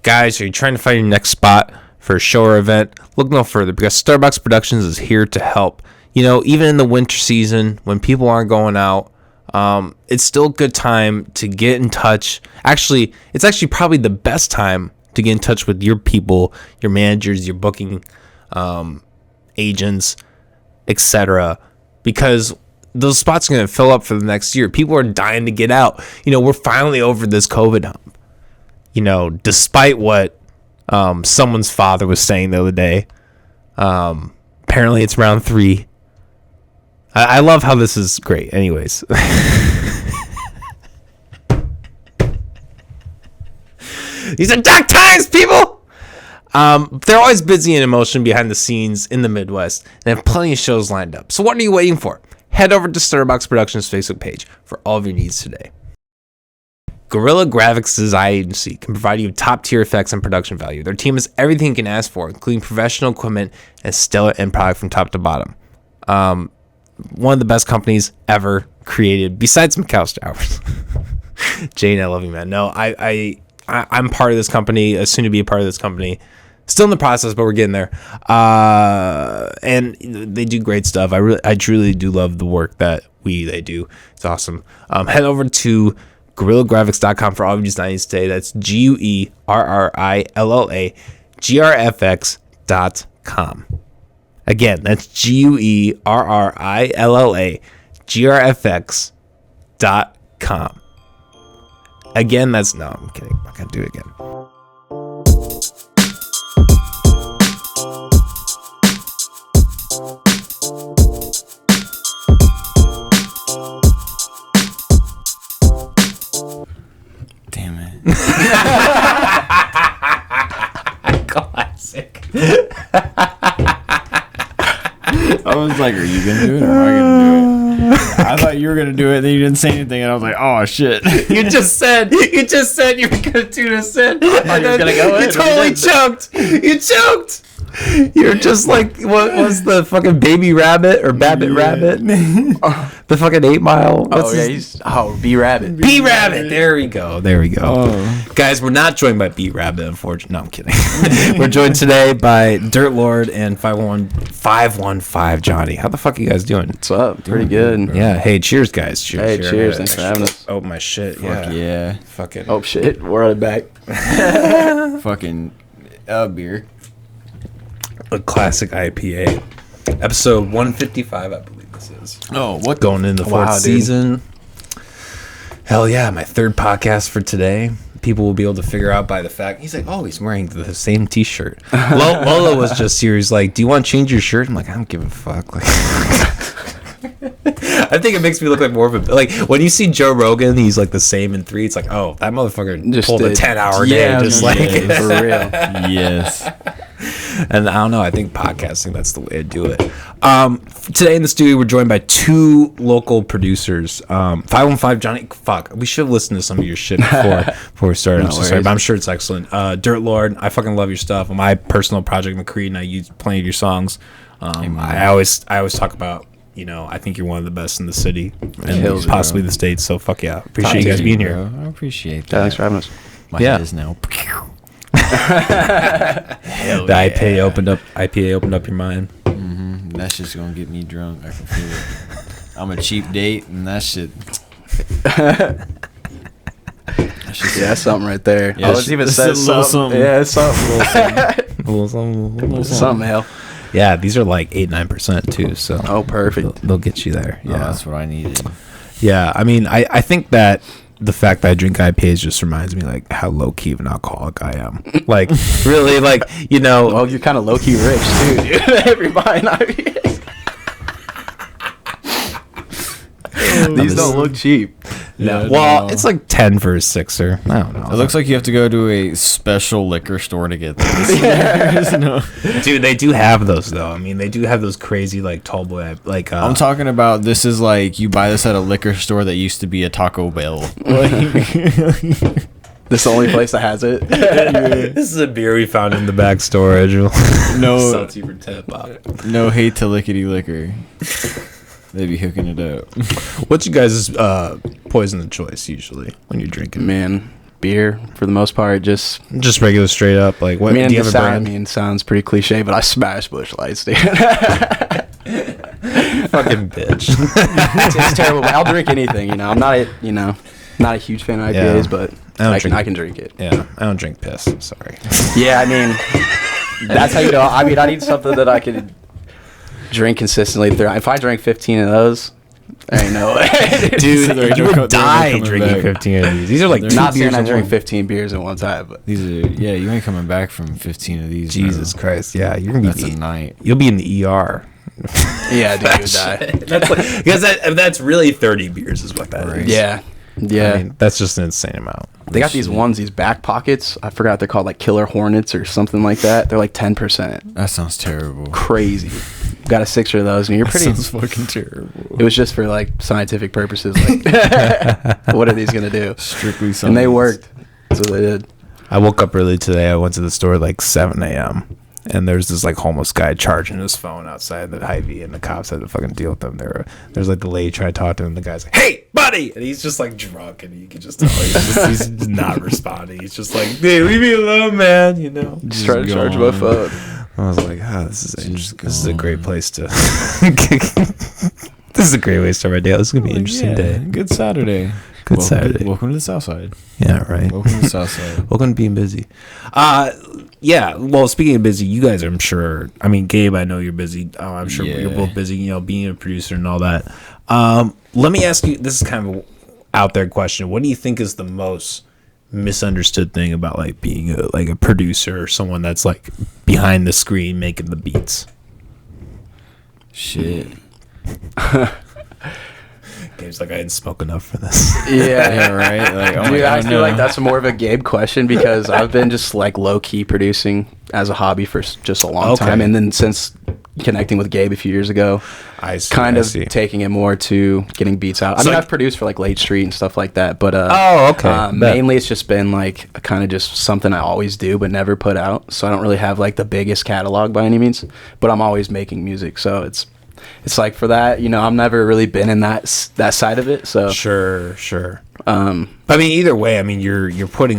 Guys, are you trying to find your next spot for a show or event? Look no further, because Starbucks Productions is here to help. You know, even in the winter season, when people aren't going out, it's still a good time to get in touch. Actually, it's actually probably the best time to get in touch with your people, your managers, your booking agents, etc. Because those spots are going to fill up for the next year. People are dying to get out. You know, we're finally over this COVID hump. You know, despite what someone's father was saying the other day. Apparently it's round 3. I love how this is great. Anyways. These are dark times, people! They're always busy in emotion behind the scenes in the Midwest and have plenty of shows lined up. So what are you waiting for? Head over to Starbucks Productions' Facebook page for all of your needs today. Guerrilla Graphics Design Agency can provide you top-tier effects and production value. Their team has everything you can ask for, including professional equipment and stellar end product from top to bottom. One of the best companies ever created, besides McAllister Hours. Jane, I love you, man. No, I'm part of this company, soon to be a part of this company. Still in the process, but we're getting there. And they do great stuff. I truly do love the work that they do. It's awesome. Head over to GuerrillaGraphics.com for all of your designs today. That's GUERRILLA GRFX.com. Again, that's GUERRILLA GRFX.com. Again, that's no, I'm kidding. I'm not gonna do it again. Damn it. Classic. I was like, are you going to do it or am I going to do it? I thought you were going to do it, then you didn't say anything, and I was like, oh, shit. You just said you were going to do this in. I thought you were going to go in. You totally choked. You choked. You're just like, what was the fucking Baby Rabbit or Babbit Rabbit? The fucking 8 Mile. B-Rabbit. B-Rabbit. There we go. Oh. Guys, we're not joined by B-Rabbit, unfortunately. No, I'm kidding. We're joined today by Dirt Lxrd and 515 Jonny. How the fuck are you guys doing? What's up? Pretty good. Yeah. Hey, cheers, guys. Cheers. Hey, cheers. Thanks for having us. Oh, my shit. Fuck yeah. Fucking. Oh, shit. We're on it back. Fucking beer. A classic IPA. Episode 155, I believe this is. Oh, what? Going into the fourth season. Hell yeah, my third podcast for today. People will be able to figure out by the fact he's like, oh, he's wearing the same t-shirt. Lola was just here. He's like, do you want to change your shirt? I'm like, I don't give a fuck. Like, I think it makes me look like more of a, like, when you see Joe Rogan, he's like the same in 3. It's like, oh, that motherfucker just pulled a 10-hour day, just like for real. Yes. And I don't know, I think podcasting, that's the way to do it. Today in the studio, we're joined by 2 local producers. 515 Jonny, fuck, we should have listened to some of your shit before we started. I'm so sorry, but I'm sure it's excellent. Dirt Lxrd, I fucking love your stuff. On my personal project, McCreed, and I use plenty of your songs. I always talk about, you know, I think you're one of the best in the city and possibly the States. So fuck yeah, appreciate you guys being here. I appreciate that. Thanks for having us. My head is now. Hell the yeah. IPA opened up your mind. Mm-hmm. That's just gonna get me drunk. I can feel it. I'm a cheap date, and that shit. That's something right there. Yeah, I was even said something. Yeah, it's something. A little something. Something, hell. Yeah, these are like 8-9% too. So perfect. They'll get you there. Yeah, that's what I needed. Yeah, I mean, I think that the fact that I drink IPAs just reminds me like how low key of an alcoholic I am. Like really, like, you know. Well, you're kind of low key rich too, dude. Every buying IPAs. These don't look cheap. No. Well, it's like 10 for a 6er. I don't know. It looks like you have to go to a special liquor store to get this. No. Dude, they do have those though. I mean, they do have those crazy like tall boy like. I'm talking about this is like you buy this at a liquor store that used to be a Taco Bell. This is the only place that has it. This is a beer we found in the back storage. No, salty for $10. No hate to lickety liquor. They be hooking it up. What's you guys' poison of choice usually when you're drinking? Man, beer for the most part. Just regular straight up. Like what? I mean, do you have a brand? sounds pretty cliche, but I smash Busch Lights, dude. Fucking bitch. It's terrible. But I'll drink anything. I'm not not a huge fan of IPAs, but I can drink it. Yeah, I don't drink piss. Sorry. Yeah, I mean, that's how you know. I mean, I need something that I could drink consistently. If I drank 15 of those, there ain't no way. Dude, you would die drinking 15 of these. These are like two Not beers saying I in drink one. 15 beers in one time, but These are you ain't coming back from 15 of these. Jesus bro. Christ. Yeah, you're going to That's be... a night. You'll be in the ER. yeah, dude, you would die. That's like, because that's really 30 beers is what that is. Right. Yeah. Yeah. I mean, that's just an insane amount. They got these back pockets. I forgot they're called like Killer Hornets or something like that. They're like 10%. That sounds terrible. Crazy. Got a 6 of those, and you're pretty. Sounds fucking terrible. It was just for like scientific purposes. Like, what are these gonna do? Strictly science. And they worked. That's what they did. I woke up early today. I went to the store at like 7 a.m. And there's this like homeless guy charging his phone outside the Hy-Vee, and the cops had to fucking deal with them. There's like the lady trying to talk to him. The guy's like, "Hey, buddy," and he's just like drunk, and you can just tell he's not responding. He's just like, "Dude, leave me alone, man." Just trying to charge my phone. I was like, this is a great place to. This is a great way to start my day. This is gonna be an interesting day. Good Saturday. Good Saturday. Welcome to the South Side. Yeah, right. Welcome to the South Side. Welcome to being busy. Yeah. Well, speaking of busy, you guys, I'm sure. I mean, Gabe, I know you're busy. I'm sure you're both busy. Being a producer and all that. Let me ask you. This is kind of an out there question. What do you think is the most misunderstood thing about like being a producer or someone that's like behind the screen making the beats? Shit. Gabe's like, I didn't smoke enough for this. Yeah, right. Like, Dude, I feel like that's more of a Gabe question because I've been just like low key producing as a hobby for just a long time, and then since connecting with Gabe a few years ago, I see. Taking it more to getting beats out. I mean, I've produced for like Late Street and stuff like that, but mainly it's just been like kind of just something I always do but never put out. So I don't really have like the biggest catalog by any means, but I'm always making music, so it's like for that, I've never really been in that side of it. So sure. I mean, either way, I mean, you're putting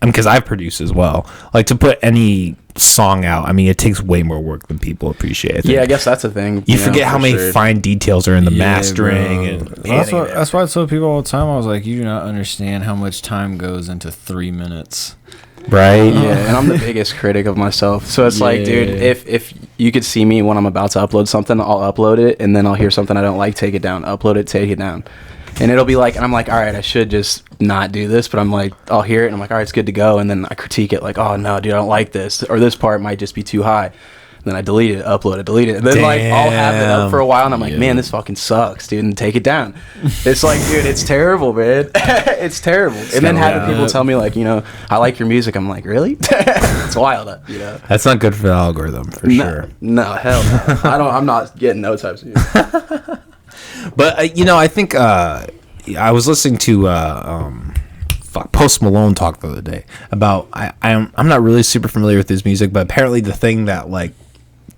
because I produce as well. Like to put any song out, I mean, it takes way more work than people appreciate. Yeah, I guess that's the thing. You forget how many fine details are in the mastering and that's why I tell people all the time. I was like, you do not understand how much time goes into 3 minutes. Right. Yeah, and I'm the biggest critic of myself. So it's like, dude, if you could see me when I'm about to upload something, I'll upload it, and then I'll hear something I don't like, take it down, upload it, take it down. And it'll be like, and I'm like, all right, I should just not do this, but I'm like, I'll hear it, and I'm like, all right, it's good to go, and then I critique it, like, oh, no, dude, I don't like this, or this part might just be too high. Then I delete it, upload it, delete it. And then like I'll have it up for a while and I'm like, man, this fucking sucks, dude, and take it down. It's like, dude, it's terrible, man. It's terrible. And then having people tell me like, I like your music. I'm like, really? It's wild, That's not good for the algorithm for sure. No, hell no. I'm not getting no types of music. But I think I was listening to Post Malone talk the other day about I'm not really super familiar with his music, but apparently the thing that like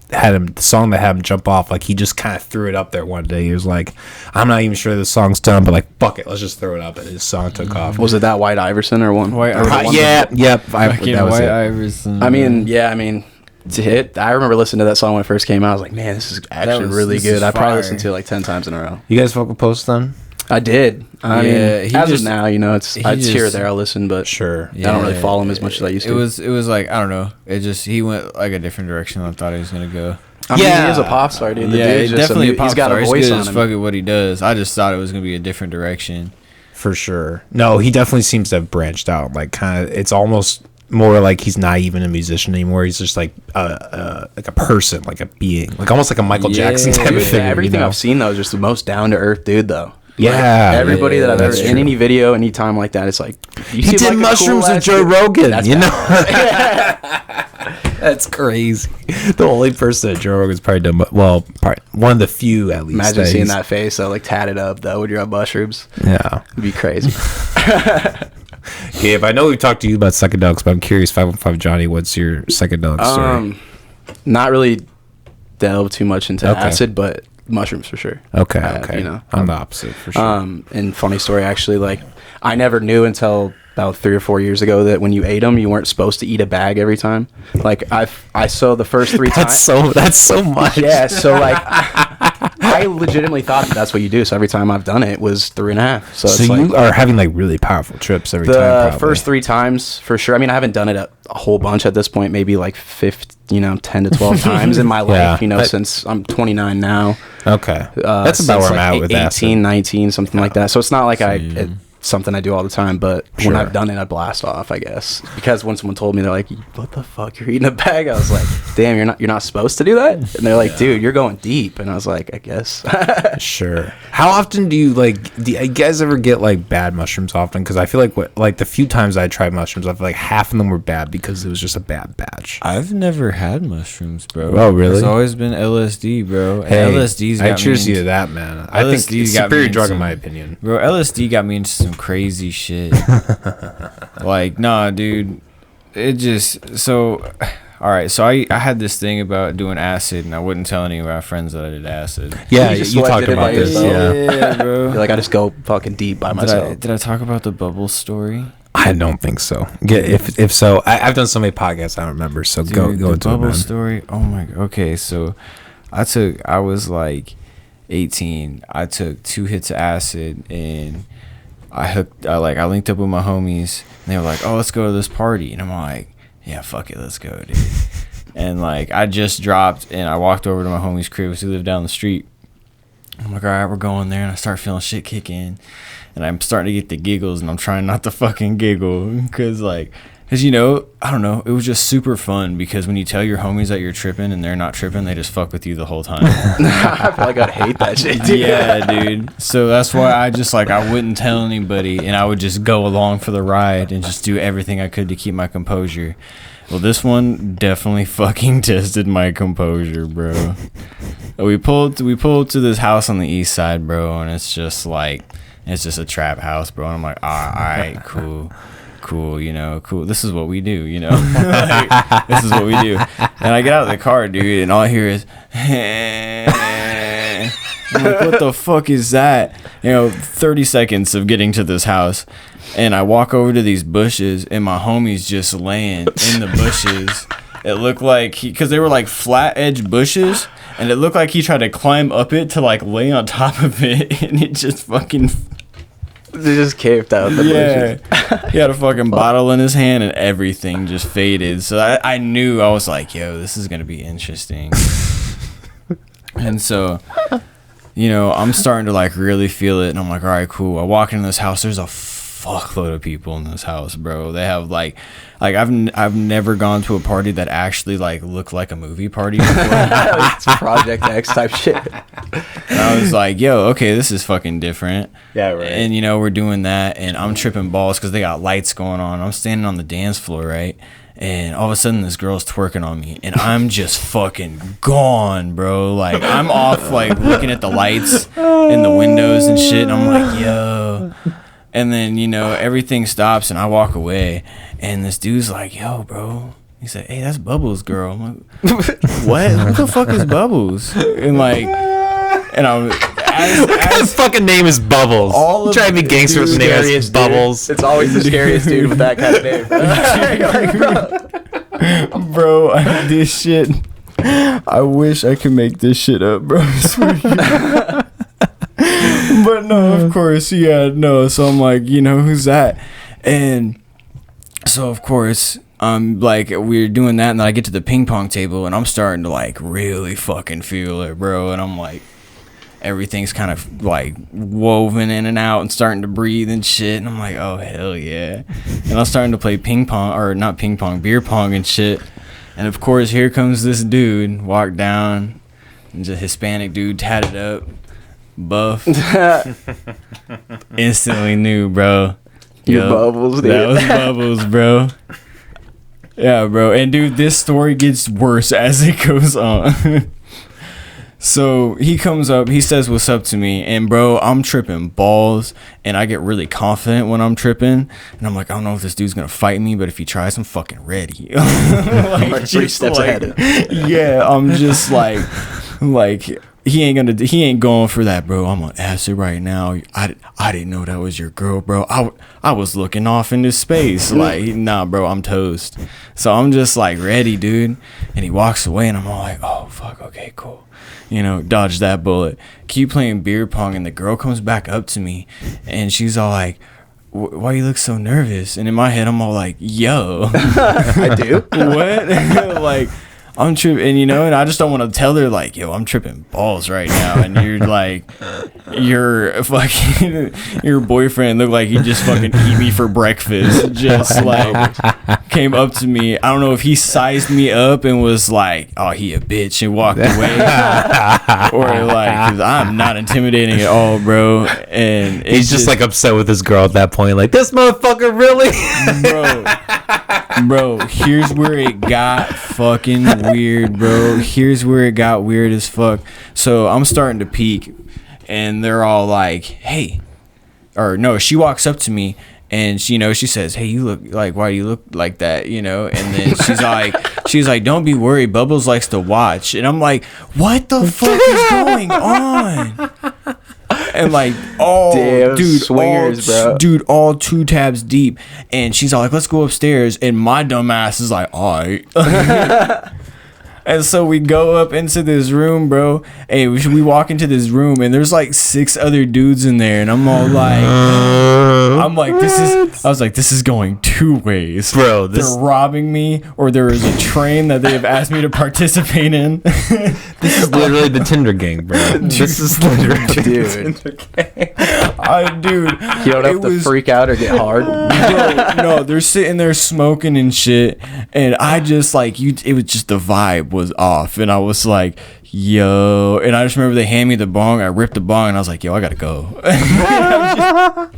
the song that had him jump off, like he just kind of threw it up there one day. He was like, I'm not even sure the song's done, but like fuck it, let's just throw it up, and his song took off. Was it that White Iverson or one? Yep. Iverson. I mean, to hit, I remember listening to that song when it first came out. I was like, man, this is actually really good. I probably listened to it like 10 times in a row. You guys fuck with Post then? I did. I mean, as of now, it's here or there. I'll listen, but sure. I don't really follow him as much as I used to. It was like, I don't know. He went like a different direction than I thought he was gonna go. I mean, he is a pop star, dude. He's definitely a pop star. He's got a voice on him. Fuck it, what he does. I just thought it was gonna be a different direction. For sure. No, he definitely seems to have branched out. Like kind of, it's almost more like he's not even a musician anymore. He's just like a person, like a being, like almost like a Michael Jackson type of figure. Everything I've seen though is just the most down to earth dude though. Yeah, like, everybody that I've ever in any video, any time like that, it's like he did like mushrooms with Joe Rogan. That's crazy. The only person that Joe Rogan's probably done, one of the few at least. Imagine seeing that face though, like tatted up though, when you're on mushrooms. Yeah, it'd be crazy. Gabe, I know we've talked to you about psychedelics, but I'm curious, 515 Jonny, what's your psychedelic story? Not really delve too much into acid, but mushrooms for sure. Okay, I have, okay. you know. I'm the opposite for sure. And funny story, actually, like I never knew until about 3 or 4 years ago that when you ate them, you weren't supposed to eat a bag every time. Like I saw the first 3 times. That's so much. Yeah, so like I legitimately thought that's what you do. So every time I've done it was 3.5. So it's you like, are having like really powerful trips every time. the Probably. first 3 times for sure. I mean, I haven't done it a whole bunch at this point, maybe like 10 to 12 times in my life, Yeah. since I'm 29 now. Okay, that's about where I'm at with 18, acid. 19, something like that. So it's not like Same. something I do all the time, but Sure. when I've done it, I blast off, I guess. Because when someone told me, they're like, "What the fuck? You're eating a bag?" I was like, "Damn, you're not supposed to do that." And they're like, "Dude, you're going deep." And I was like, "I guess." Sure. How often do you you guys ever get like bad mushrooms often? Because I feel like the few times I tried mushrooms, I feel like half of them were bad because it was just a bad batch. I've never had mushrooms, bro. Oh, really? It's always been LSD, bro. And Hey, LSD's I got cheers me you to into, that, man. I think LSD's it's got me superior into drug in some- my opinion. bro. LSD got me into some crazy shit. Like, nah, dude. It just so. All right, so I had this thing about doing acid, and I wouldn't tell any of my friends that I did acid. Yeah, You just you talked did it about by this. yourself. Yeah. bro. You're like, I just go fucking deep by myself. Did I talk about the bubble story? I don't think so. Yeah, if so, I've done so many podcasts I don't remember. So Dude, go the into it, bubble man. story. Oh my god. Okay, so I was like 18. I took 2 hits of acid and I linked up with my homies and they were like, "Oh, let's go to this party." And I'm like, "Yeah, fuck it, let's go, dude." And like I just dropped and I walked over to my homie's crib because he lived down the street. I'm like, "All right, we're going there," and I start feeling shit kick in. And I'm starting to get the giggles, and I'm trying not to fucking giggle because I don't know, it was just super fun because when you tell your homies that you're tripping and they're not tripping, they just fuck with you the whole time. I feel like I'd hate that shit, dude. Yeah, dude. So that's why I wouldn't tell anybody, and I would just go along for the ride and just do everything I could to keep my composure. Well, this one definitely fucking tested my composure, bro. We pulled to this house on the east side, bro, and it's just a trap house, bro. And I'm like, all right, cool, cool. This is what we do, this is what we do. And I get out of the car, dude, and all I hear is, I'm like, what the fuck is that? 30 seconds of getting to this house. And I walk over to these bushes, and my homie's just laying in the bushes. It looked like because they were like flat edge bushes, and it looked like he tried to climb up it to like lay on top of it, and it just fucking. They just caved out. The bushes. He had a fucking bottle in his hand, and everything just faded. So I knew, I was like, yo, this is gonna be interesting. And so, I'm starting to like really feel it, and I'm like, all right, cool. I walk into this house. There's a fuckload of people in this house, bro. They have like I've never gone to a party that actually like looked like a movie party before. It's Project X type shit. And I was like, yo, okay, this is fucking different. Yeah, right. And we're doing that, and I'm tripping balls because they got lights going on. I'm standing on the dance floor, right? And all of a sudden this girl's twerking on me, and I'm just fucking gone, bro. Like I'm off, like looking at the lights in the windows and shit, and I'm like, yo. And then, everything stops and I walk away, and this dude's like, yo, bro. He said, hey, that's Bubbles' girl. I'm like, what? Who the fuck is Bubbles? And I'm, What kind of fucking name is Bubbles? All of Trying to be gangster with the name as Bubbles. It's always the scariest dude with that kind of name. bro, this shit. I wish I could make this shit up, bro. I swear to God. But no, of course, yeah, no. So I'm like, who's that? And so of course, we're doing that, and then I get to the ping pong table, and I'm starting to like really fucking feel it, bro. And I'm like, everything's kind of like woven in and out and starting to breathe and shit. And I'm like, oh hell yeah. And I'm starting to play beer pong and shit. And of course, here comes this dude, walk down, and just a Hispanic dude, tatted up, buff. Instantly knew, bro. You Bubbles, dude. That was Bubbles, bro. Yeah, bro. And dude, this story gets worse as it goes on. So he comes up, he says what's up to me, and bro, I'm tripping balls, and I get really confident when I'm tripping, and I'm like, I don't know if this dude's gonna fight me, but if he tries, I'm fucking ready. Like 3 steps ahead. Yeah, I'm just like he ain't going for that, bro. I'm on acid right now. I didn't know that was your girl, bro. I was looking off into space. Like, nah, bro, I'm toast. So I'm just like ready, dude. And he walks away, and I'm all like, oh fuck, okay, cool. You know, dodge that bullet. Keep playing beer pong, and the girl comes back up to me, and she's all like, why you look so nervous? And in my head, I'm all like, yo. I do. What? Like, I'm tripping, and and I just don't want to tell her, like, yo, I'm tripping balls right now. And you're like, your fucking, your boyfriend looked like he just fucking eat me for breakfast. Just like, came up to me. I don't know if he sized me up and was like, oh, he a bitch, and walked away. Or like, cause I'm not intimidating at all, bro. And He's just like upset with his girl at that point. Like, this motherfucker really? Bro, here's where it got fucking weird, bro. Here's where it got weird as fuck. So I'm starting to peek, and they're all like, hey. Or no, she walks up to me, and she says, hey, you look like, why do you look like that, And then she's like, don't be worried, Bubbles likes to watch. And I'm like, what the fuck is going on? And like, damn, dude, swingers, bro. Dude, all 2 tabs deep. And she's all like, let's go upstairs. And my dumb ass is like, all right. And so we go up into this room, bro. Hey, we walk into this room, and there's like 6 other dudes in there. And I'm all like, this is going 2 ways. Bro, they're robbing me, or there is a train that they have asked me to participate in. This is literally the Tinder gang, bro. This is literally the Tinder gang. Dude, you don't have to freak out or get hard. No, they're sitting there smoking and shit, and I just like it was just the vibe was off, and I was like, yo, and I just remember they hand me the bong. I ripped the bong, and I was like, yo, I gotta go. I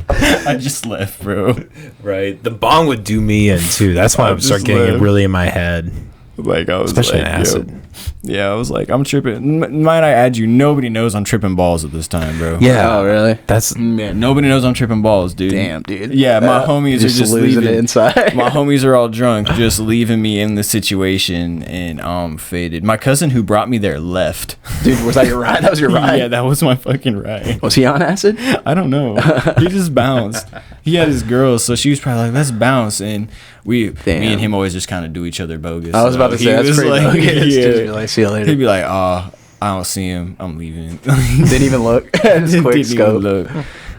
just left, bro. Right, the bong would do me in too. That's why I start getting it really in my head. Like, I was especially like, acid. Yeah, I was like, I'm tripping. Might I add you, nobody knows I'm tripping balls at this time, bro. Yeah. Oh, really? That's nobody knows I'm tripping balls, dude. Damn, dude. Yeah, my homies are just losing leaving it inside. My homies are all drunk, just leaving me in the situation, and I'm faded. My cousin who brought me there left. Dude, was that your ride? That was your ride? Yeah, that was my fucking ride. Was he on acid? I don't know. He just bounced. He had his girl, so she was probably like, let's bounce. And me and him always just kind of do each other bogus. I was about to say, that's pretty like, bogus. Yeah. Like, see you later. He'd be like, oh, I don't see him. I'm leaving. Didn't even look. Just quick scope.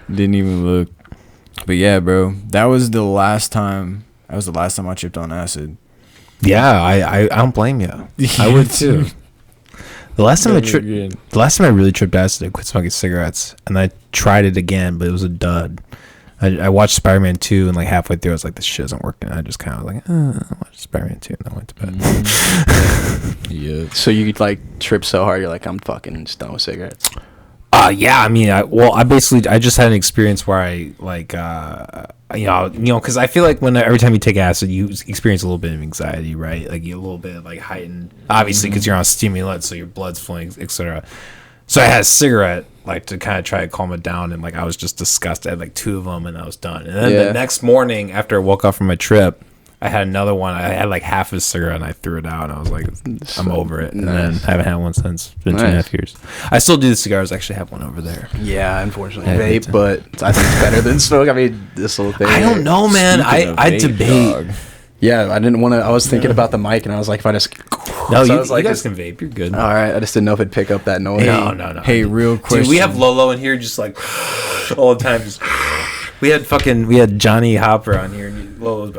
Didn't even look. But yeah, bro, that was the last time I tripped on acid. Yeah, I don't blame you. I would too. The last time I really tripped acid, I quit smoking cigarettes, and I tried it again, but it was a dud. I watched Spider-Man 2, and like halfway through, I was like, this shit isn't working. I just kind of like, I watched Spider-Man 2, and I went to bed. Yeah. So you like trip so hard, you're like, I'm fucking just done with cigarettes. Yeah. I mean, I just had an experience where I like, because I feel like every time you take acid, you experience a little bit of anxiety, right? Like you a little bit of like heightened, obviously, because you're on stimulant, so your blood's flowing, etc. So I had a cigarette, like, to kind of try to calm it down, and like I was just disgusted. I had like 2 of them, and I was done. And then the next morning, after I woke up from my trip, I had another one. I had like half a cigarette, and I threw it out. And I was like, I'm over it. And then I haven't had one since. It's been 2.5 years. I still do the cigars. I actually have one over there. Yeah, unfortunately, vape, but I think it's better than smoke. I mean, this little thing. I don't know, man. I debate. Dog. Yeah, I didn't want to. I was thinking about the mic, and I was like, if I just. No, so you guys can vape. You're good. All right, I just didn't know if it'd pick up that noise. No. Hey, real question. Dude, we have Lolo in here just like all the time. Just we had Jonny Hopper on here, and Lolo's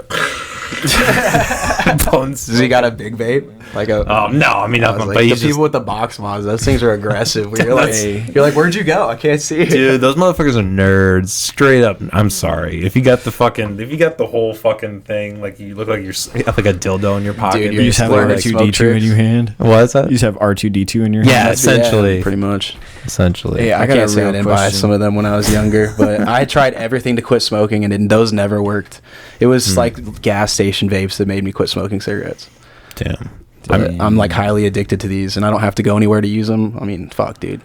bones. Does he got a big vape? Like a? No, I mean, like, but the people with the box mods, those things are aggressive. You're like, where'd you go? I can't see it. Dude, those motherfuckers are nerds. Straight up. I'm sorry. If you got the whole fucking thing, like you look like you have like a dildo in your pocket. Dude, you just have R2D2 in your hand. What is that? You just have R2D2 in your hand. Yeah, essentially. Yeah, pretty much. Essentially. Hey, I got can't a say I real didn't buy question. some of them when I was younger, but I tried everything to quit smoking, and those never worked. It was like gas station vapes that made me quit smoking cigarettes. Damn. I'm like highly addicted to these, and I don't have to go anywhere to use them. I mean, fuck, dude.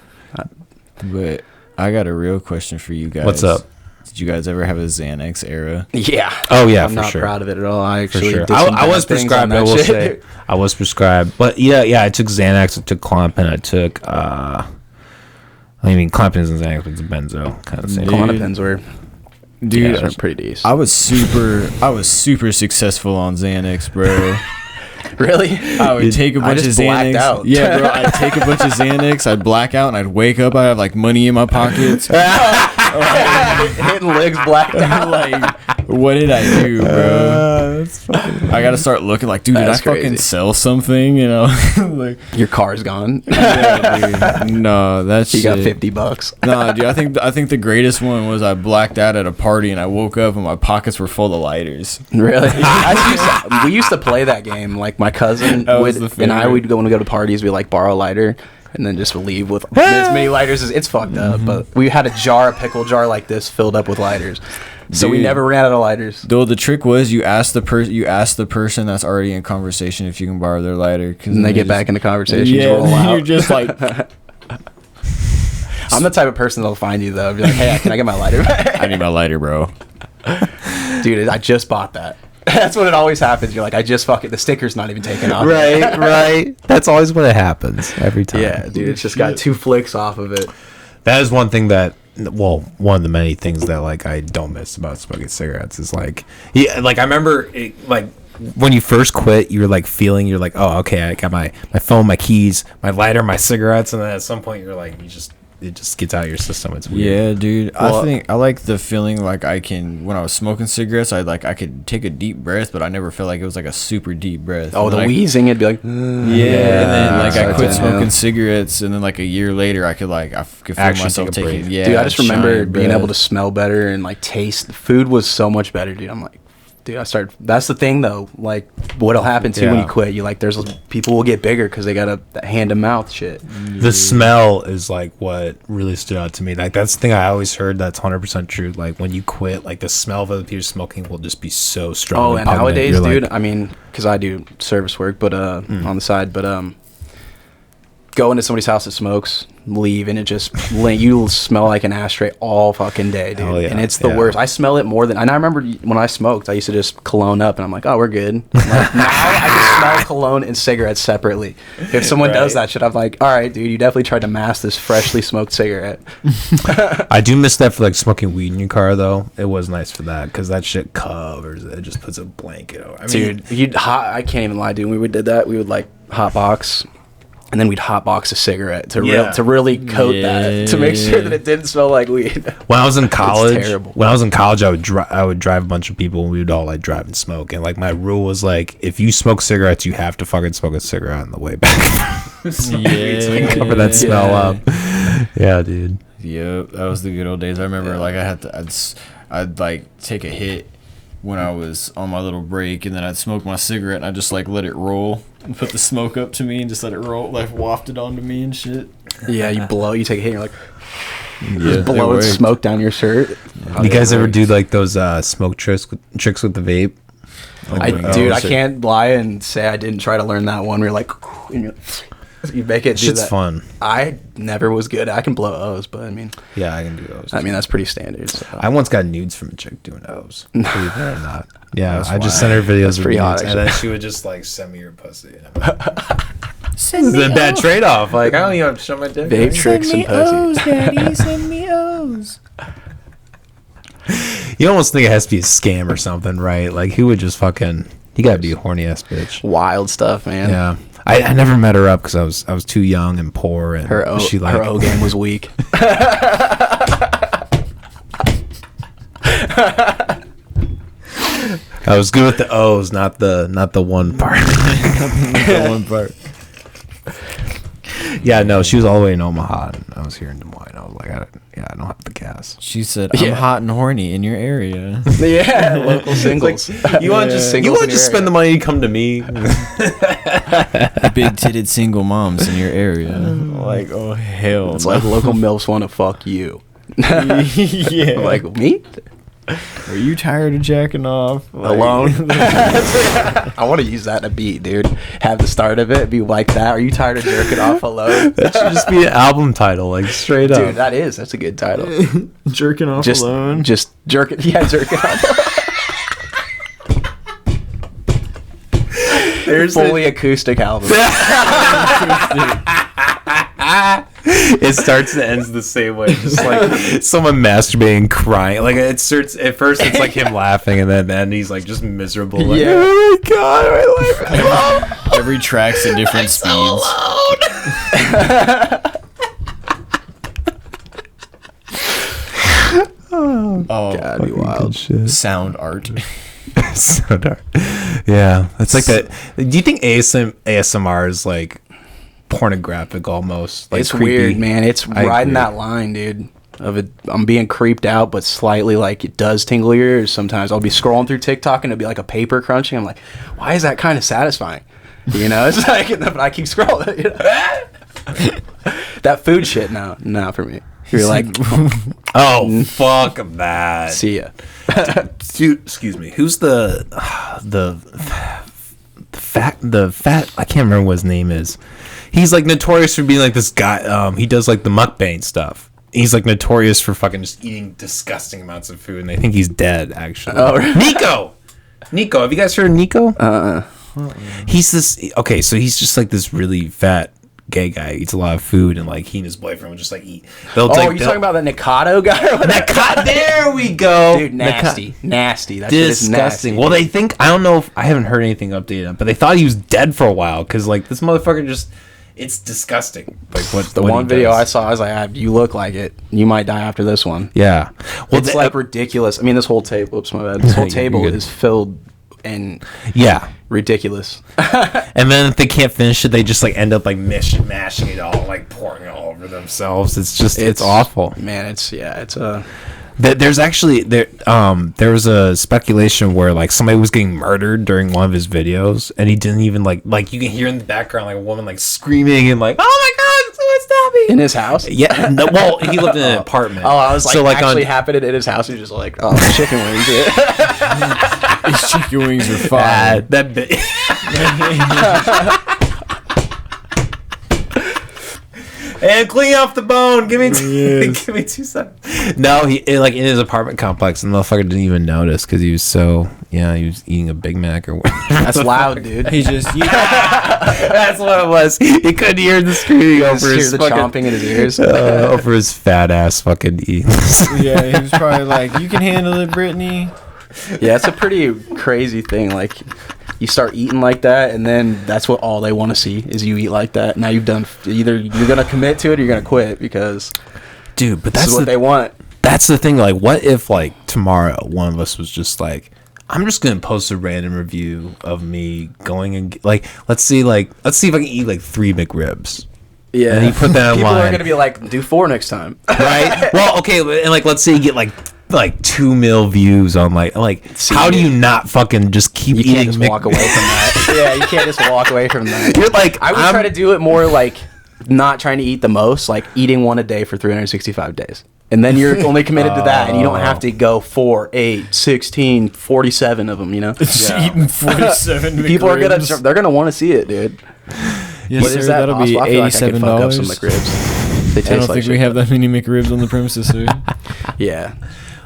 But I got a real question for you guys. What's up? Did you guys ever have a Xanax era? Yeah. Oh yeah, I'm for not sure. proud of it at all. I actually For sure. did some I was bad things prescribed. on I that will shit. say I was prescribed, but yeah. I took Xanax. I took Klonopin. I took I mean, Klonopin's and Xanax was a benzo kind of thing. Klonopins were, Dude, were pretty decent. I was super successful on Xanax, bro. Really? I would take a bunch of Xanax. Out. Yeah, bro. I'd take a bunch of Xanax. I'd black out, and I'd wake up. I'd have like money in my pockets. Hitting legs blacked out. Like, what did I do, bro? That's funny. I gotta start looking like, dude, did I fucking sell something? You know, like your car's gone. Yeah, dude. No, that's you got $50. No, dude. I think the greatest one was I blacked out at a party and I woke up and my pockets were full of lighters. Really? We used to play that game. Like my cousin would, and I would go when we go to parties. We like borrow a lighter. And then just leave with as many lighters as it's fucked up. But we had a pickle jar like this filled up with lighters. So we never ran out of lighters. Though the trick was you ask the person that's already in conversation if you can borrow their lighter. And they get back into conversation. Yeah, you're just like. I'm the type of person that'll find you though. Be like, hey, can I get my lighter back? I need my lighter, bro. Dude, I just bought that. That's when it always happens. You're like, I just the sticker's not even taken off. Right. That's always what happens every time. Yeah, dude, it's just got 2 flicks off of it. That is one thing that, well, one of the many things that like I don't miss about smoking cigarettes is like, yeah, like I remember it, like when you first quit, you're like feeling, you're like, oh, okay, I got my phone, my keys, my lighter, my cigarettes, and then at some point you're like, it just gets out of your system. It's weird. Yeah, dude. Well, I think I like the feeling like I can, when I was smoking cigarettes, I could take a deep breath, but I never felt like it was like a super deep breath. Oh, the wheezing, it'd be like, yeah. And then like I quit smoking cigarettes, and then like a year later, I could feel actually myself taking. Yeah, dude, I just remember being able to smell better and like taste. The food was so much better, dude. I'm like, dude, that's the thing though, like what'll happen too when you quit, you like there's people will get bigger because they got a hand to mouth shit. The smell is like what really stood out to me. Like that's the thing I always heard that's 100% true. Like when you quit, like the smell of other people smoking will just be so strong. Oh, and nowadays, dude, like, I mean, because I do service work but on the side, but go into somebody's house that smokes, leave, and it just you'll smell like an ashtray all fucking day, dude. Yeah, and it's the worst. I smell it more than, and I remember when I smoked, I used to just cologne up, and I'm like, oh, we're good. Like, now I just smell cologne and cigarettes separately. If someone does that shit, I'm like, all right, dude, you definitely tried to mask this freshly smoked cigarette. I do miss that for like smoking weed in your car, though. It was nice for that because that shit covers it. It just puts a blanket over. I mean, dude, I can't even lie, dude. When we did that, we would like hotbox. And then we'd hotbox a cigarette to really coat that, to make sure that it didn't smell like weed. When I was in college, I would drive a bunch of people, and we would all like drive and smoke. And like my rule was like, if you smoke cigarettes, you have to fucking smoke a cigarette on the way back. So we can cover that smell up. Yeah, dude. Yep, that was the good old days. I remember like I'd like take a hit when I was on my little break, and then I'd smoke my cigarette and I'd just like let it roll and put the smoke up to me and just let it roll, like waft it onto me and shit. Yeah, you take a hit and you're like, just blowing smoke down your shirt. You guys ever do like those smoke tricks with the vape? Like, I can't lie and say I didn't try to learn that one where you're like, and you make it do shit's that. Fun. I never was good. I can blow O's, but I mean, yeah, I can do O's. I mean, that's pretty standard. So. I once got nudes from a chick doing O's. Believe it or not. Yeah, I just sent her videos of nudes, and then she would just like send me her pussy. Send me the bad trade off. Like I don't even have to show my dick. Vape tricks and pussy. O's, Daddy, send me O's. You almost think it has to be a scam or something, right? Like who would just fucking? You gotta be a horny ass bitch. Wild stuff, man. Yeah. I never met her up because I was too young and poor, and her O game was weak. I was good with the O's, not the one part. The one part. Yeah, no, she was all the way in Omaha, and I was here in Des Moines. I was like, I don't have the gas. She said, "I'm hot and horny in your area." Yeah, local singles. Like, you want just spend the money to come to me? Big titted single moms in your area. Like, oh hell! It's like local milfs want to fuck you. Yeah, like me. Are you tired of jacking off alone? I want to use that in a beat, dude. Have the start of it be like that. Are you tired of jerking off alone? That should just be an album title, like straight up. Dude, that's a good title. Jerking off alone. Just jerking. Yeah, jerking off. There's fully acoustic album. It starts and ends the same way, just like someone masturbating, crying. Like it starts at first, it's like him laughing, and then he's like just miserable. Like, Yeah. oh my god, my life. Every track's at different speeds. Oh, God, be wild. Shit. sound art. So dark. Yeah, it's like that. Do you think ASMR is like pornographic almost? Like It's creepy? weird, man. It's I riding agree. that line, dude. Of it, I'm being creeped out, but slightly like it does tingle your ears. Sometimes I'll be scrolling through TikTok and it'll be like a paper crunching. I'm like, why is that kind of satisfying? You know, it's like, but I keep scrolling. You know? That food shit, no, for me. You're like, Oh fuck that. see ya. Dude, excuse me. Who's the fat? I can't remember what his name is. He's like notorious for being like this guy. He does like the mukbang stuff. He's like notorious for fucking just eating disgusting amounts of food, and they think he's dead. Actually, Oh, really? Nico. Have you guys heard of Nico? He's this. Okay, so he's just like this really fat gay guy. He eats a lot of food, and like he and his boyfriend would just like eat. Oh, you talking about the Nikado guy? Or whatever? There we go, Dude, nasty. That shit is disgusting. nasty. Well, they think I don't know if I haven't heard anything updated, but they thought he was dead for a while because like this motherfucker just. It's disgusting. Like what The what one he video does. I saw, I was like, you look like it. You might die after this one. Yeah. Well, It's like ridiculous. I mean, this whole table. Oops, my bad. This whole You're table good. is filled and yeah. ridiculous. And then if they can't finish it, they just like end up like mashing it all, like pouring it all over themselves. It's just it's awful. Man, it's There's actually there was a speculation where like somebody was getting murdered during one of his videos, and he didn't even like you can hear in the background like a woman like screaming and like, oh my god, someone stop me in his house. Yeah, no, well, he lived in an apartment. Oh, I was like, so, like actually happened in his house. He's just like, oh, chicken wings. Yeah. These chicken wings are fire. that bit. And clean off the bone. Give me give me 2 seconds. No, he like in his apartment complex, and the motherfucker didn't even notice because he was so he was eating a Big Mac or whatever. That's loud, dude. He just That's what it was. He couldn't hear the screaming over Hear his the fucking, chomping in his ears. over his fat ass fucking eating. yeah, he was probably like, you can handle it, Brittany. Yeah, it's a pretty crazy thing. Like, you start eating like that, and then that's what all they want to see is you eat like that. Now you've done either you're gonna commit to it or you're gonna quit because, Dude, but this that's is what they want. That's the thing. Like, what if like tomorrow one of us was just like, I'm just gonna post a random review of me going and like, let's see if I can eat like 3 McRibs. Yeah, And you put that People online. are gonna be like, do 4 next time. Right? Well, okay, and like let's say you get like 2 mil views on like how do you not fucking just keep You eating can't just walk away from that. Yeah, you can't just walk away from that. You're like, I would try to do it more like not trying to eat the most, like eating one a day for 365 days. And then you're only committed to that, and you don't have to go 4, 8, 16, 47 of them, you know? Just eating 47 People are McRibs. they're gonna want to see it, dude. Yes, What sir, is that that'll be possible? I feel like I could fuck up some $87. McRibs. They taste I don't like think we shit, have though. that many McRibs on the premises, sir. Yeah.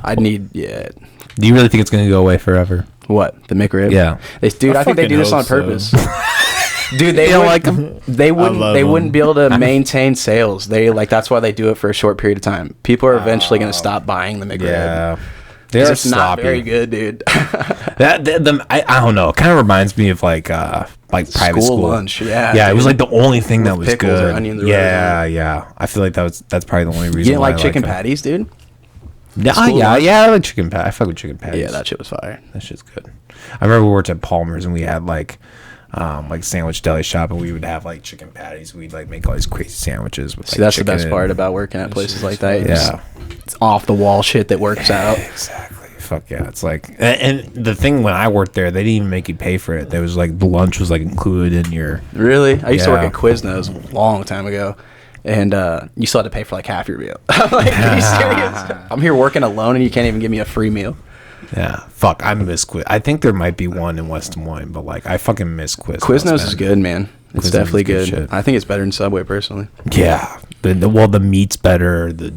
I'd need, yeah. Do you really think it's gonna go away forever? What? The McRib? Yeah. Dude, I think they fucking do this on hope so. purpose. Dude, they don't would, like 'em? They wouldn't. love They 'em. wouldn't be able to maintain sales. They like that's why they do it for a short period of time. People are eventually going to stop buying the McRib. Yeah. 'Cause They're it's not sloppy. very good, dude. I don't know. It kind of reminds me of like private school lunch. Yeah. Yeah, it dude. was like the only thing that With was pickles or good. onions or Yeah, yeah. I feel like that's probably the only reason. You didn't why like I chicken it. patties, dude? Yeah, School yeah, lunch? yeah. I like chicken patties. I fuck with chicken patties. Yeah, that shit was fire. That shit's good. I remember we worked at Palmer's and we had like sandwich deli shop, and we would have like chicken patties. We'd like make all these crazy sandwiches with. See, like, that's the best chicken part and- about working at places like that. Yeah. It's off the wall shit that works out. Exactly. Fuck yeah. It's like, and the thing when I worked there, they didn't even make you pay for it. There was like the lunch was like included in your. Really? I used to work Yeah. at Quiznos a long time ago. And you still had to pay for like half your meal. I'm like, are you serious? I'm here working alone and you can't even give me a free meal. Yeah. Fuck. I miss Quiz. I think there might be one in West Des Moines, but like I fucking miss Quiznos. Quiznos is man. good, man. It's Quiznos definitely is good good. shit. I think it's better than Subway, personally. Yeah. The meat's better. The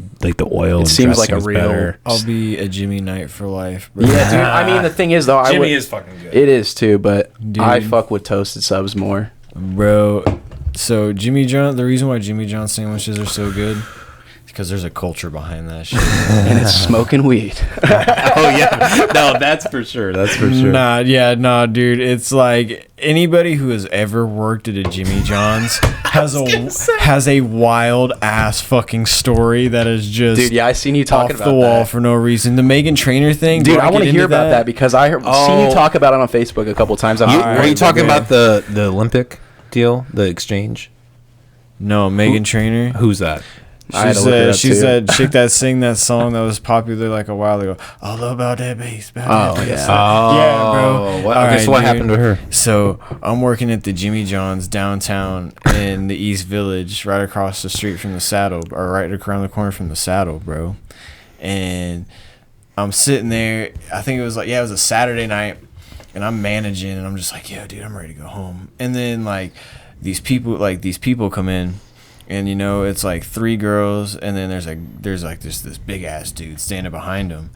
oil. It and seems like dressing a is real- better. I'll be a Jimmy Knight for life. Bro. Yeah, dude. I mean, the thing is, though, Jimmy is fucking good. It is too, but Dude. I fuck with toasted subs more. Bro, So Jimmy John, the reason why Jimmy John sandwiches are so good is because there's a culture behind that shit. And it's smoking weed. Oh yeah, no, that's for sure. That's for sure. Nah, dude. It's like anybody who has ever worked at a Jimmy John's has a wild ass fucking story that is just dude. Yeah, I seen you talking off about the wall that. for no reason. The Meghan Trainor thing, dude. I want to hear about that because I seen you talk about it on Facebook a couple times. Were you talking about the Olympic deal, the exchange? No, Meghan Trainor. Who's that? She said chick that sing that song that was popular like a while ago. All about that bass. Oh yeah. Yeah, bro. What happened to her? So I'm working at the Jimmy John's downtown in the East Village, right across the street from the Saddle, or right around the corner from the Saddle, bro. And I'm sitting there. I think it was a Saturday night, and I'm managing, and I'm just like, yo, dude, I'm ready to go home. And then like these people come in. And you know, it's like 3 girls, and then there's this big ass dude standing behind them,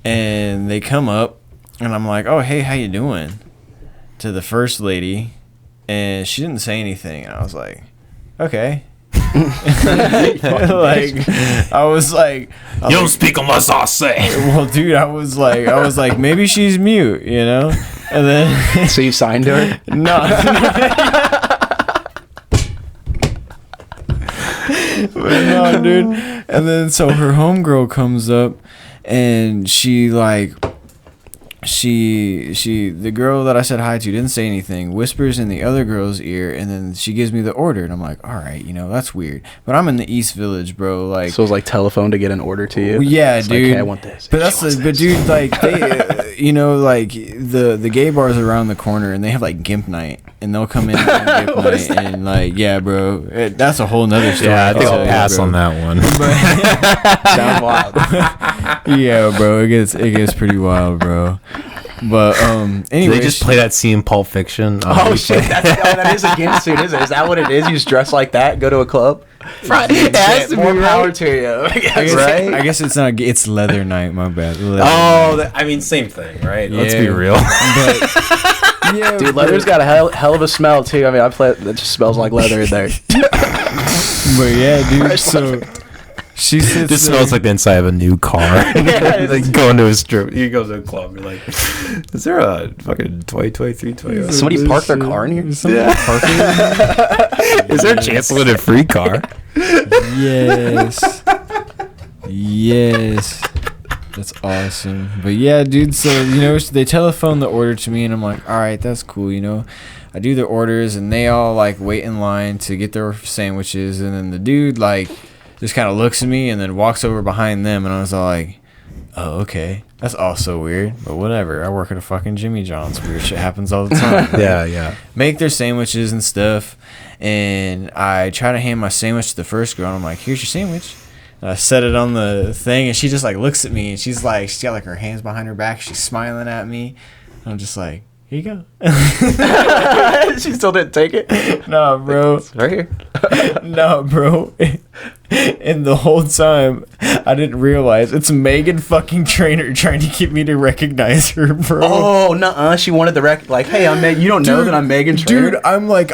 and they come up, and I'm like, oh hey, how you doing? To the first lady, and she didn't say anything, and I was like, okay. I was like, you don't speak unless I say. Well, dude, I was like, maybe she's mute, you know? And then so you signed to her? No. But no, dude. And then so her homegirl comes up, and the girl that I said hi to didn't say anything, whispers in the other girl's ear, and then she gives me the order, and I'm like, all right, you know, that's weird. But I'm in the East Village, bro. Like, so it was like telephone to get an order to you. Yeah, it's dude. Like, hey, I want this. But dude, like they, you know, like the gay bars around the corner, and they have like Gimp Night, and they'll come in on Gimp Night, and like, yeah, bro, that's a whole nother story. Yeah, I think I'll pass on that one. Sounds wild. Yeah, bro, it gets pretty wild, bro. But anyway, they just play that scene in Pulp Fiction. Oh shit, that is a gimp suit, is it? Is that what it is? You just dress like that, go to a club? Right. More power to you. Right? I guess it's not. It's leather night. My bad. I mean, same thing, right? Yeah. Let's be real. But, yeah, dude, leather's got a hell of a smell too. I mean, it just smells like leather in there. But yeah, dude. So she sits. Just smells like the inside of a new car. Like going to a strip. You go to a club. You're like, is there a fucking 2023 Toyota? Somebody parked their car in here? Yeah. Is there a chance to get a free car? Yes. Yes. That's awesome. But yeah, dude, so, you know, they telephone the order to me, and I'm like, all right, that's cool, you know. I do the orders, and they all, like, wait in line to get their sandwiches, and then the dude, like, just kind of looks at me and then walks over behind them, and I was all like, oh, okay. That's also weird, but whatever. I work at a fucking Jimmy John's. Weird shit happens all the time. Yeah. Make their sandwiches and stuff, and I try to hand my sandwich to the first girl, and I'm like, here's your sandwich. And I set it on the thing, and she just, like, looks at me, and she's got, like, her hands behind her back. She's smiling at me. And I'm just like, here you go. She still didn't take it? Nah, bro. It's right here. Nah, bro. And the whole time, I didn't realize it's Meghan fucking Trainor trying to get me to recognize her, bro. Oh, nuh-uh. She wanted the like, hey, I'm Meg. You don't know that I'm Meghan Trainor? Dude,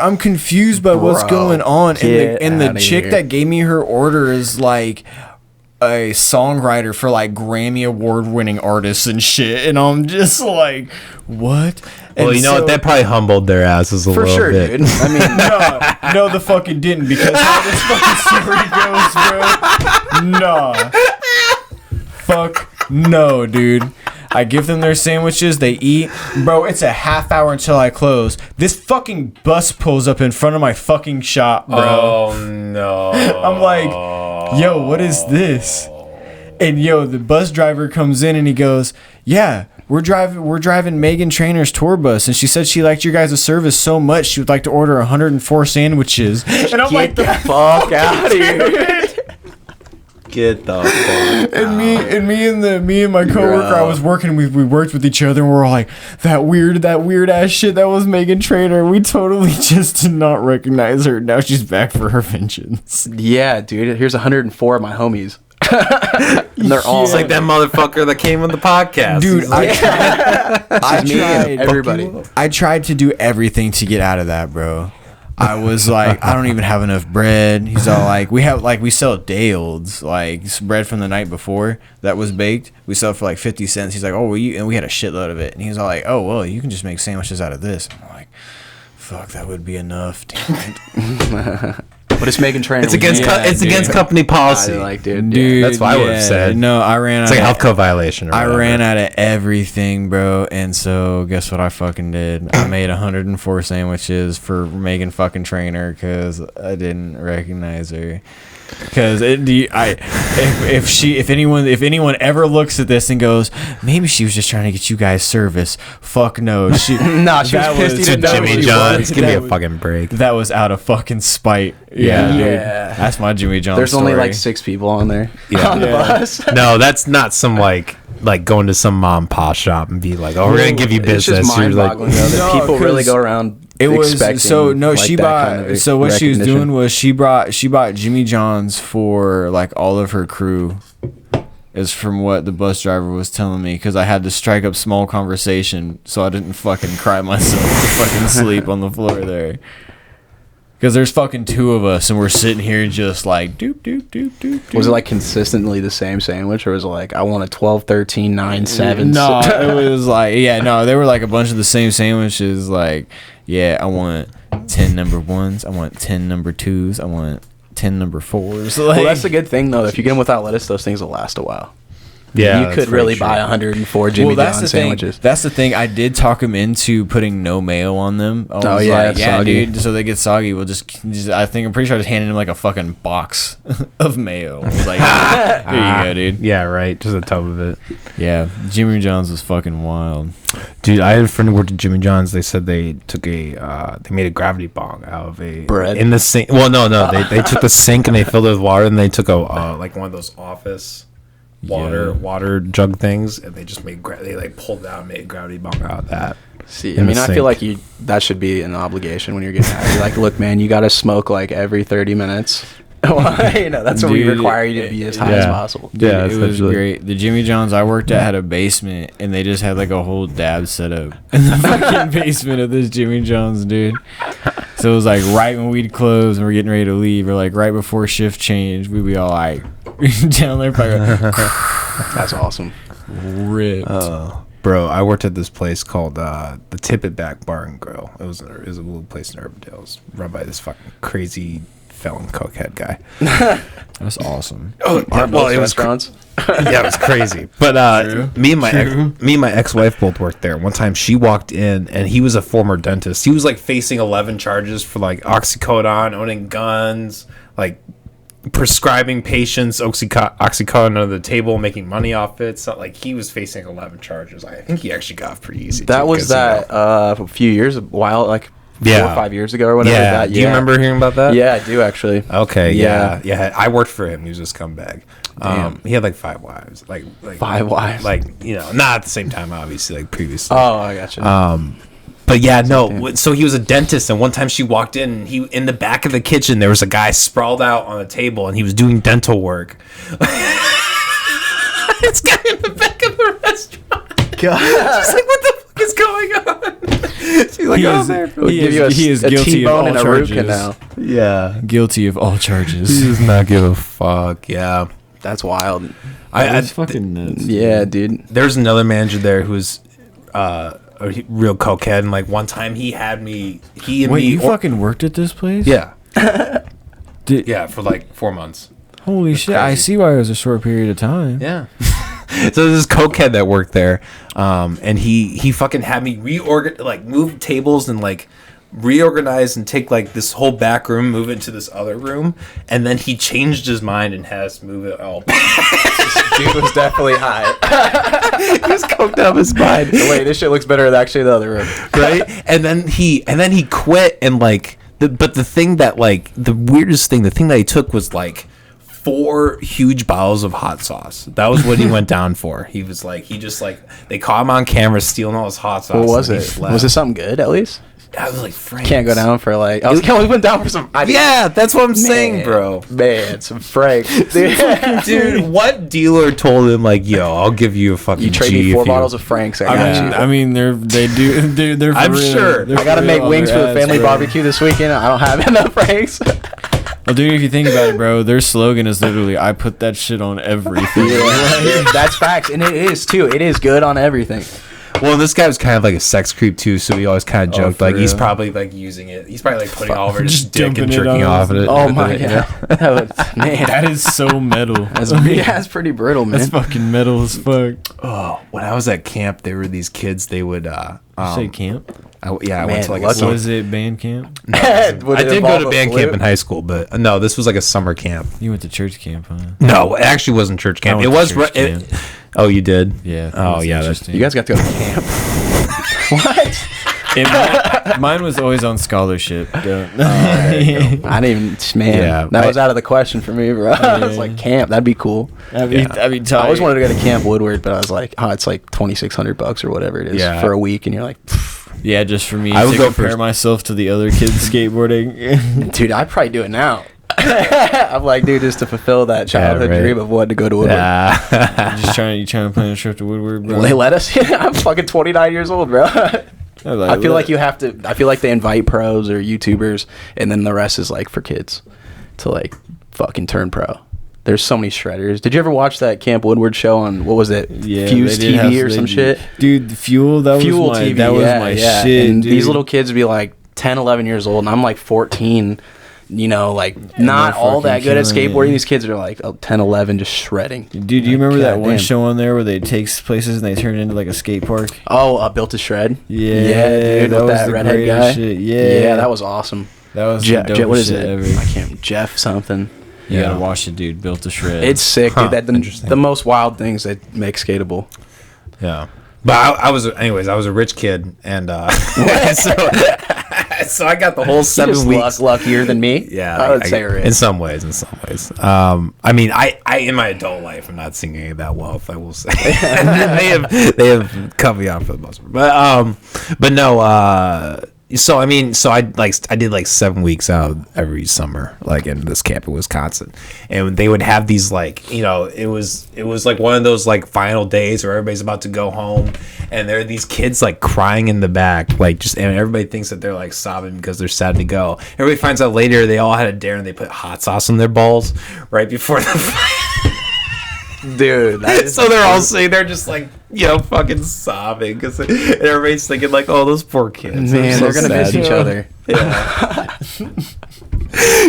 I'm confused by what's going on. And the chick that gave me her order is like a songwriter for like Grammy Award winning artists and shit. And I'm just like, what? Well, you know what? That probably humbled their asses a little bit. For sure, dude. I mean, no, the fucking didn't, because how this fucking story goes, bro. Nah. Fuck no, dude. I give them their sandwiches, they eat. Bro, it's a half hour until I close. This fucking bus pulls up in front of my fucking shop, bro. Oh, no. I'm like, yo, what is this? And yo, the bus driver comes in and he goes, yeah, we're driving Meghan Trainor's tour bus, and she said she liked your guys' service so much she would like to order 104 sandwiches. And I'm like, the fuck out of here. Get the fuck and me and my coworker I was working with, we worked with each other, and we're all like, that weird ass shit that was Meghan Trainor. We totally just did not recognize her. Now she's back for her vengeance. Yeah, dude. Here's 104 of my homies. And they're all like that motherfucker that came on the podcast. Dude, I tried everybody. I tried to do everything to get out of that, bro. I was like, I don't even have enough bread. He's all like, we sell day olds, like bread from the night before that was baked. We sell it for like 50 cents. He's like, oh, and we had a shitload of it. And he's all like, oh, well, you can just make sandwiches out of this. I'm like, fuck, that would be enough. Damn it. But it's making training. It's against company policy. Dude, that's what I would have said. No, I ran. It's like a health code violation. I ran out of everything, bro. And so guess what I fucking did? I made 104 sandwiches for Megan fucking Trainer because I didn't recognize her. Because if anyone ever looks at this and goes, maybe she was just trying to get you guys service. Fuck no. She was pissed. He didn't know Jimmy John's. Give me a fucking break. That was out of fucking spite. Yeah, dude. That's my Jimmy John's. There's story. only like 6 people on there. On the bus. No, that's not some like going to some mom and pop shop and be like, oh, we're gonna give you business. It's just mind-boggling that people really go around. It was so no. Like she bought. Kind of so what she was doing was she bought Jimmy John's for like all of her crew. Is from what the bus driver was telling me because I had to strike up small conversation so I didn't fucking cry myself to fucking sleep on the floor there. Because there's fucking 2 of us and we're sitting here just like doop doop doop doop. Doop. Was it like consistently the same sandwich or was it like I want a 12, 13, 9, 7? No, it was like they were like a bunch of the same sandwiches. Like I want 10 number 1s, I want 10 number 2s, I want 10 number 4s. Like, well, that's the good thing though. If you get them without lettuce, those things will last a while. Yeah, you could really buy 104 Jimmy John's sandwiches. That's the thing. I did talk him into putting no mayo on them. I was like, dude, so they get soggy. We'll just I'm pretty sure I just handed him like a fucking box of mayo. I was like, here you go, dude. Yeah, right. Just a tub of it. Yeah, Jimmy John's was fucking wild. Dude, I had a friend who worked at Jimmy John's. They said they took they made a gravity bong out of a bread in the sink. Well, no, they took the sink and they filled it with water and they took a like one of those office water jug things and they just made they like pulled out and made a gravity bong out of that. See, I mean, I feel like that should be an obligation when you're getting out. You're like, look, man, you got to smoke like every 30 minutes. That's what we require you to be as high as possible. Yeah, it was great. The Jimmy John's I worked at had a basement, and they just had like a whole dab set up in the fucking basement of this Jimmy John's, dude. So it was like right when we'd close and we're getting ready to leave, or like right before shift change, we'd be all like down there. That's awesome. Ripped. Bro, I worked at this place called the Tip It Back Bar and Grill. It was a little place in Urbandale. It was run by this fucking crazy felon cokehead guy. That's awesome. Oh, well, it was restaurants. Yeah, it was crazy. But me and my ex-wife both worked there. One time she walked in and he was a former dentist. He was like facing 11 charges for like oxycodone, owning guns, like prescribing patients oxycodone under the table, making money off it. So like he was facing 11 charges. I think he actually got off pretty easy. That was a few years, a while, like 4 or 5 years ago or whatever. Yeah. Do you remember hearing about that? Yeah, I do actually. Okay. Yeah. I worked for him. He was a scumbag. He had like 5 wives. Like 5 wives. Like, you know, not at the same time, obviously, like previously. Oh, I gotcha. But yeah, no. So he was a dentist, and one time she walked in, and in the back of the kitchen, there was a guy sprawled out on a table, and he was doing dental work. This guy in the back of the restaurant. God. She's like, what the fuck is going on? She's like, he is guilty of all charges. Now. Yeah, guilty of all charges. He does not give a fuck. Yeah, that's wild. That's fucking nuts. Yeah, dude. There's another manager there who's a real cokehead, and like one time he had me. You fucking worked at this place? Yeah. Yeah, for like 4 months. Holy shit! Crazy. I see why it was a short period of time. Yeah. So there's this cokehead that worked there, and he fucking had me move tables and like reorganize and take like this whole back room, move it into this other room, and then he changed his mind and had us move it all. This dude was definitely high. He was coked up his mind. Wait, this shit looks better than actually the other room, right? And then he quit, and like the thing that like the weirdest thing, the thing that he took was like 4 huge bottles of hot sauce. That was what he went down for. He was like, they caught him on camera stealing all his hot sauce. What was it? Was it something good at least? I was like, Franks. Can't go down for like. We went down for some. Yeah, that's what I'm saying, bro. Man, some Franks, dude. What dealer told him like, yo, I'll give you a fucking. You trade me 4 bottles of Franks. I mean, they're for I'm real. sure. They're I gotta for make real wings on for their the family ads, bro. barbecue this weekend. I don't have enough Franks. Well, dude, if you think about it, bro, their slogan is literally, I put that shit on everything. Yeah, that's facts, and it is too. It is good on everything. Well, this guy was kind of like a sex creep too, so we always kind of joked for like he's real? probably like using it. He's probably like putting all over his Just dick and dumping it jerking on off his- at it. Oh my Yeah. god, man, That is so metal. that's pretty brutal, man. That's fucking metal as fuck. Oh, when I was at camp, there were these kids. They would Say camp? I went Man, to like a lucky. summer. Was it band camp? I did go to band camp in high school, but no, this was like a summer camp. You went to church camp, huh? No, it actually wasn't church camp. I It went was. to church camp. Oh, you did? Yeah. Oh, yeah. That's, interesting. You guys got to go to camp. What? Mine was always on scholarship. I didn't even. Man, Yeah, that was out of the question for me, bro. I was like, camp. That'd be cool. I'd be I always wanted to go to Camp Woodward, but I was like, oh, it's like $2,600 or whatever it is Yeah. for a week, and you're like, Yeah, just for me I would to go compare for- myself to the other kids skateboarding. dude, I'd probably do it now. I'm like, dude, just to fulfill that childhood right. dream of wanting to go to Woodward. Just trying to plan a trip to Woodward, bro. Well, they let us. I'm fucking 29 years old, bro. I feel like you have to. I feel like they invite pros or YouTubers, and then the rest is like for kids to like fucking turn pro. There's so many shredders. Did you ever watch that Camp Woodward show on what was it? Fuse they did TV have- or some they- shit? Dude, Fuel, that Fuel was my TV. that was yeah, my yeah. shit. And dude. these little kids would be like 10, 11 years old, and I'm like 14. You know, like not they're all that fucking good at killing skateboarding. it. These kids are like 10, 11, just shredding. Dude, do you remember that one goddamn. show on there where they take places and they turn it into like a skate park? Oh, Built to Shred. Yeah, dude, that with was that the redhead greatest guy. shit. Yeah, that was awesome. that was Jeff, the what dopest is shit it? ever. I can't. Jeff something. You Yeah. gotta watch it, dude. Built to Shred. It's sick, Huh, dude. That interesting. the most wild things that make skatable. Yeah. But I was a rich kid, and so I got the whole 7 weeks. Luckier than me. Yeah, I would say it in is. some ways. I mean, I in my adult life, I'm not seeing any of that wealth. I will say they have cut me off for the most part, but no. So I mean, I did like 7 weeks out every summer, like in this camp in Wisconsin, and they would have these like, you know, it was like one of those like final days where everybody's about to go home, and there are these kids like crying in the back, like just, and everybody thinks that they're like sobbing because they're sad to go. Everybody finds out later they all had a dare and they put hot sauce on their balls right before the. Dude, that is So they're all saying they're just like, you know, fucking sobbing because everybody's thinking like, oh, those poor kids. man, so they're gonna miss sad. each other.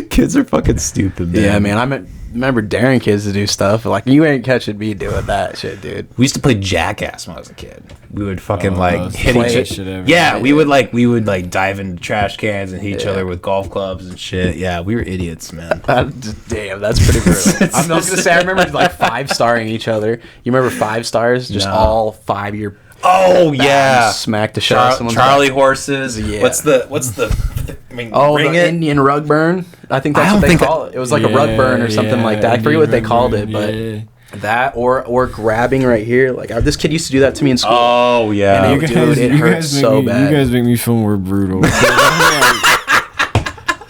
Kids are fucking stupid, man. Yeah, man. I remember daring kids to do stuff like you ain't catching me doing that shit, dude. We used to play Jackass when I was a kid. We would fucking that's hit the each best shit ever. Yeah, we would dive into trash cans and hit each other with golf clubs and shit. Yeah, we were idiots, man. Damn, that's pretty brutal. I was gonna say I remember like 5-starring each other. You remember 5 stars? Just No. all 5 year. Oh yeah, Smack the shit out of someone's Charlie back. horses. Yeah. What's the? I mean, Oh, ring the it. Indian rug burn. I think I that's don't what they think call it. It was like a rug burn or something like that. I forget what they called it, but that or grabbing right here. Like this kid used to do that to me in school. Oh yeah. And dude, it hurts so bad. You guys make me feel more brutal. It's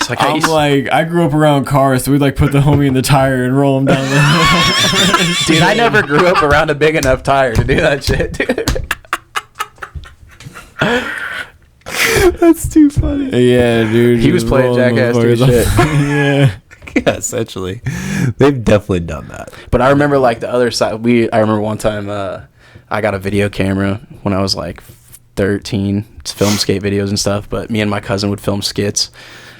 like I'm like, I grew up around cars, so we'd like put the homie in the tire and roll him down the dude, I never grew up around a big enough tire to do that shit, dude. That's too funny. Yeah, dude. He was just playing rolling Jackass motherfuckers dude, shit. off. Yeah. Yeah, essentially, they've definitely done that. But I remember like the other side. I remember one time I got a video camera when I was like 13 to film skate videos and stuff. But me and my cousin would film skits,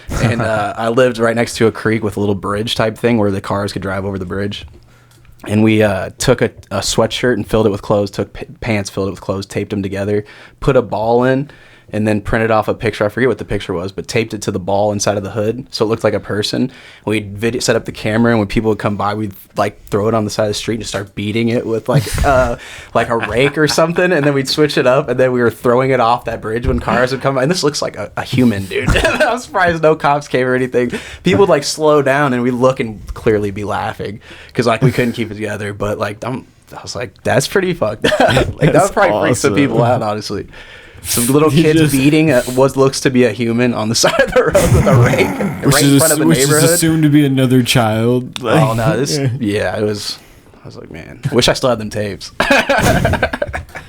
and I lived right next to a creek with a little bridge type thing where the cars could drive over the bridge. And we took a sweatshirt and filled it with clothes. Took pants, filled it with clothes, taped them together, put a ball in. And then printed off a picture. I forget what the picture was, but taped it to the ball inside of the hood, so it looked like a person. We'd set up the camera, and when people would come by, we'd like throw it on the side of the street and just start beating it with like a rake or something. And then we'd switch it up, and then we were throwing it off that bridge when cars would come by. And this looks like a human, dude. I'm surprised no cops came or anything. People would like slow down, and we'd look and clearly be laughing because like we couldn't keep it together. But like I was like, that's pretty fucked up. Like that would probably freak some people out, honestly. some little He kids just- beating what looks to be a human on the side of the road with a rake, Which right is in front of a which is neighborhood. assumed to be another child. Like, Oh no, it was. I was like, man, I wish I still had them tapes.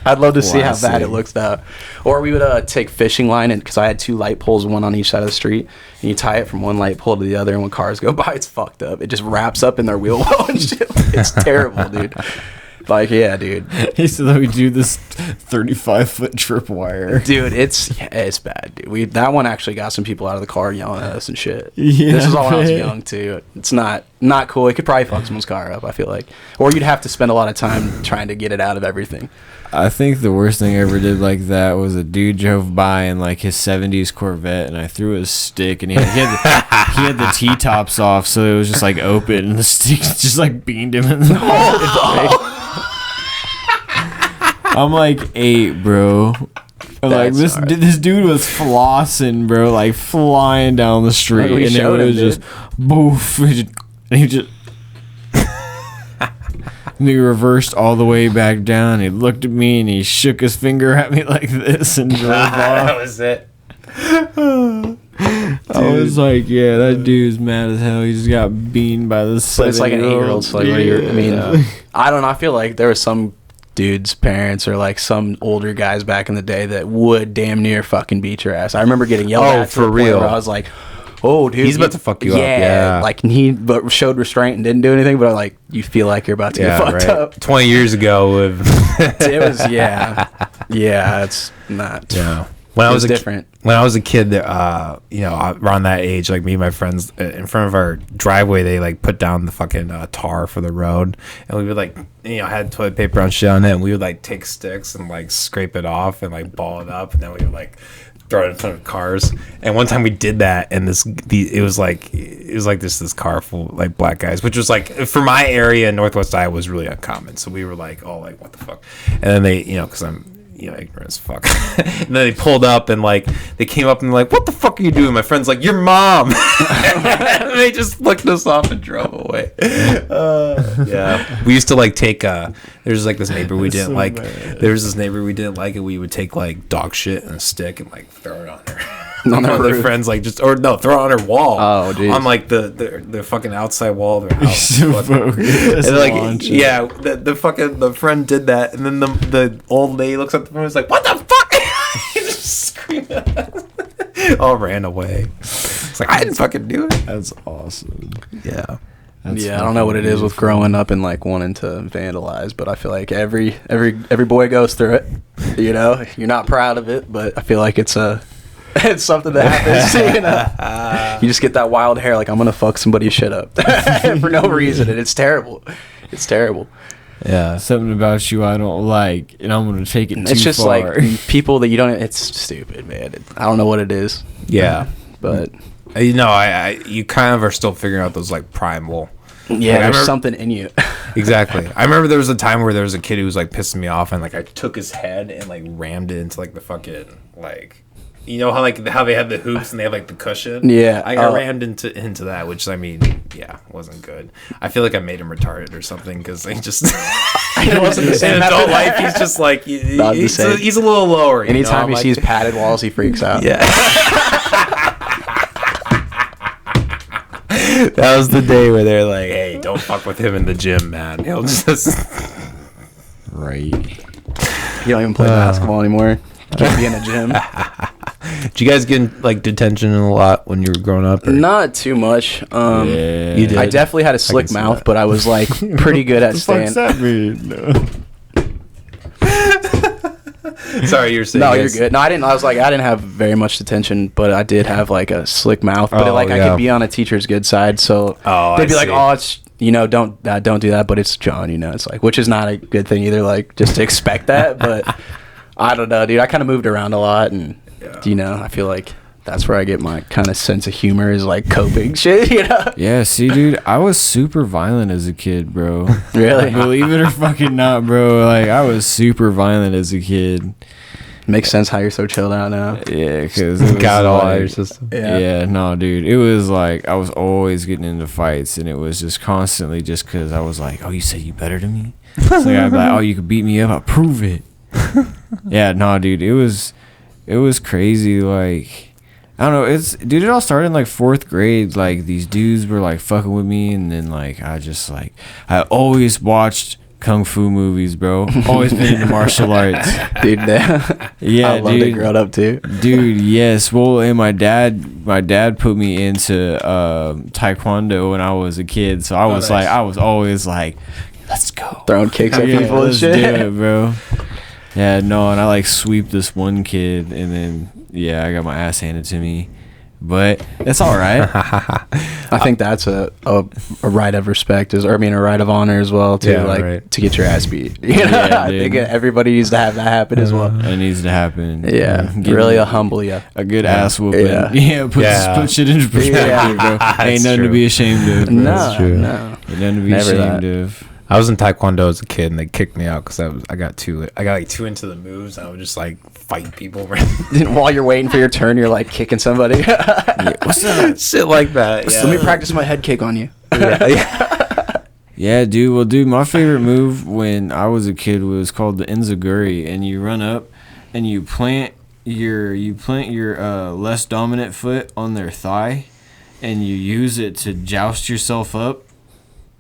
I'd love to see how bad Classic. it looks out. Or we would take fishing line, and because I had 2 light poles, one on each side of the street, and you tie it from one light pole to the other, and when cars go by, it's fucked up. It just wraps up in their wheel well and shit. It's terrible, dude. Like, yeah, dude. He said that we do this 35-foot tripwire. Dude, it's bad, dude. That one actually got some people out of the car yelling at us and shit. Yeah, This was all when I was man. young too. It's not cool. It could probably fuck someone's car up, I feel like. Or you'd have to spend a lot of time trying to get it out of everything. I think the worst thing I ever did like that was a dude drove by in like his 70s Corvette, and I threw his stick, and he had the T-tops off, so it was just like open, and the stick just like beamed him in the face. I'm like 8, bro. Like That's hard. this dude was flossing, bro, like flying down the street, Like we and it showed him, was just dude. boof, and he just. And he reversed all the way back down. He looked at me and he shook his finger at me like this and drove That off. was it. I was like, yeah, that dude's mad as hell. He just got beamed by this. But it's like an 8-year-old. So like, I mean, I don't know. I feel like there was some dudes' parents or like some older guys back in the day that would damn near fucking beat your ass. I remember getting yelled at to for the point real. where I was like, oh, dude, He's about to fuck you up, yeah. Like but showed restraint and didn't do anything. But like, you feel like you're about to get fucked up. 20 years ago. It was yeah. It's not. Yeah. When I It was was a different. When I was a kid, around that age, like me and my friends, in front of our driveway, they like put down the fucking tar for the road, and we would like, had toilet paper on shit on it, and we would like take sticks and like scrape it off and like ball it up, and then we would like throw it in front of cars. And one time we did that, and it was like this car full of like black guys, which was like for my area in Northwest Iowa was really uncommon. So we were like, oh, like what the fuck? And then they, because I'm ignorant as fuck. And then they pulled up and like they came up and like, what the fuck are you doing? My friend's like, your mom. And they just flicked us off and drove away. Yeah, we used to like take there's like this neighbor we didn't like. There was this neighbor we didn't like, and we would take like dog shit and a stick and like throw it on her. On One of their roof. friends like throw it on her wall. Oh, geez. On like the fucking outside wall of their house. So focused. And like, yeah, the friend did that, and then the old lady looks at the phone and is like, "What the fuck?" He just screamed. All ran away. It's like I didn't fucking do it. That's awesome. Yeah. That's I don't know what it is with growing up and like wanting to vandalize, but I feel like every boy goes through it. You're not proud of it, but I feel like it's something that happens. You just get that wild hair, like I'm gonna fuck somebody's shit up for no reason, and it's terrible. It's terrible. Yeah. Something about you I don't like, and I'm gonna take it too far. It's just like people that you don't. It's stupid, man. I don't know what it is. Yeah. But you kind of are still figuring out those like primal. yeah, Like, I there's remember- something in you. Exactly. I remember there was a time where there was a kid who was like pissing me off, and like I took his head and like rammed it into like the fucking like, how they have the hoops and they have like the cushion. Yeah. I got rammed into that, which I mean, yeah, wasn't good. I feel like I made him retarded or something because he just It wasn't the same in after adult that. life. He's just like Not the same. he's a little lower. Anytime he I'm sees like, padded walls, he freaks out. yeah. That was the day where they're like, "Hey, don't fuck with him in the gym, man. He'll just." right. You don't even play basketball anymore. You can't be in a gym. Did you guys get in, like detention a lot when you were growing up? Or? Not too much. Yeah. You did. I definitely had a slick see mouth, that. but I was like pretty good at What the fuck's staying. that mean? No. Sorry, you're saying. No, yes. you're good. No, I didn't. I didn't have very much detention, but I did have like a slick mouth. But Oh, I yeah. could be on a teacher's good side, so Oh, they'd be I like, see. "Oh, it's don't do that." But it's John, it's like, which is not a good thing either. Like, just to expect that, but I don't know, dude. I kind of moved around a lot, and I feel like that's where I get my kind of sense of humor is like coping shit. Yeah, see, dude, I was super violent as a kid, bro. Really? Believe it or fucking not, bro. Like, I was super violent as a kid. Makes sense how you're so chilled out now. Yeah, because Got it all out of your system. Yeah, no, dude. It was like I was always getting into fights, and it was just constantly just because I was like, "Oh, you said you better than me." So like, I'd be like, "Oh, you could beat me up. I'll prove it." Yeah, no, dude. It was it was crazy. Like, I don't know. It all started in like 4th grade. Like, these dudes were like fucking with me, and then like I always watched kung fu movies, bro. Always been into martial arts, dude. Yeah, I loved it growing up too, dude. Yes, well, and my dad put me into taekwondo when I was a kid, so I was always like, let's go, throwing kicks at people and shit. Let's do it, bro. Yeah, no, and I like sweep this one kid, and then I got my ass handed to me. But it's all right. I think that's a right of respect, a right of honor as well, too. To get your ass beat. I think everybody needs to have that happen as well. It needs to happen. Yeah, really humble you. A good ass whooping. Put shit into perspective, bro. Ain't nothing to be ashamed of. Bro. No. Ain't nothing to be ashamed of. I was in Taekwondo as a kid, and they kicked me out because I got too into the moves. And I would just like fight people. While you're waiting for your turn, you're like kicking somebody. What's that? Shit like that. Yeah. Let me practice my head kick on you. Yeah, dude. Well, dude, my favorite move when I was a kid was called the enziguri, and you run up and you plant your less dominant foot on their thigh, and you use it to joust yourself up.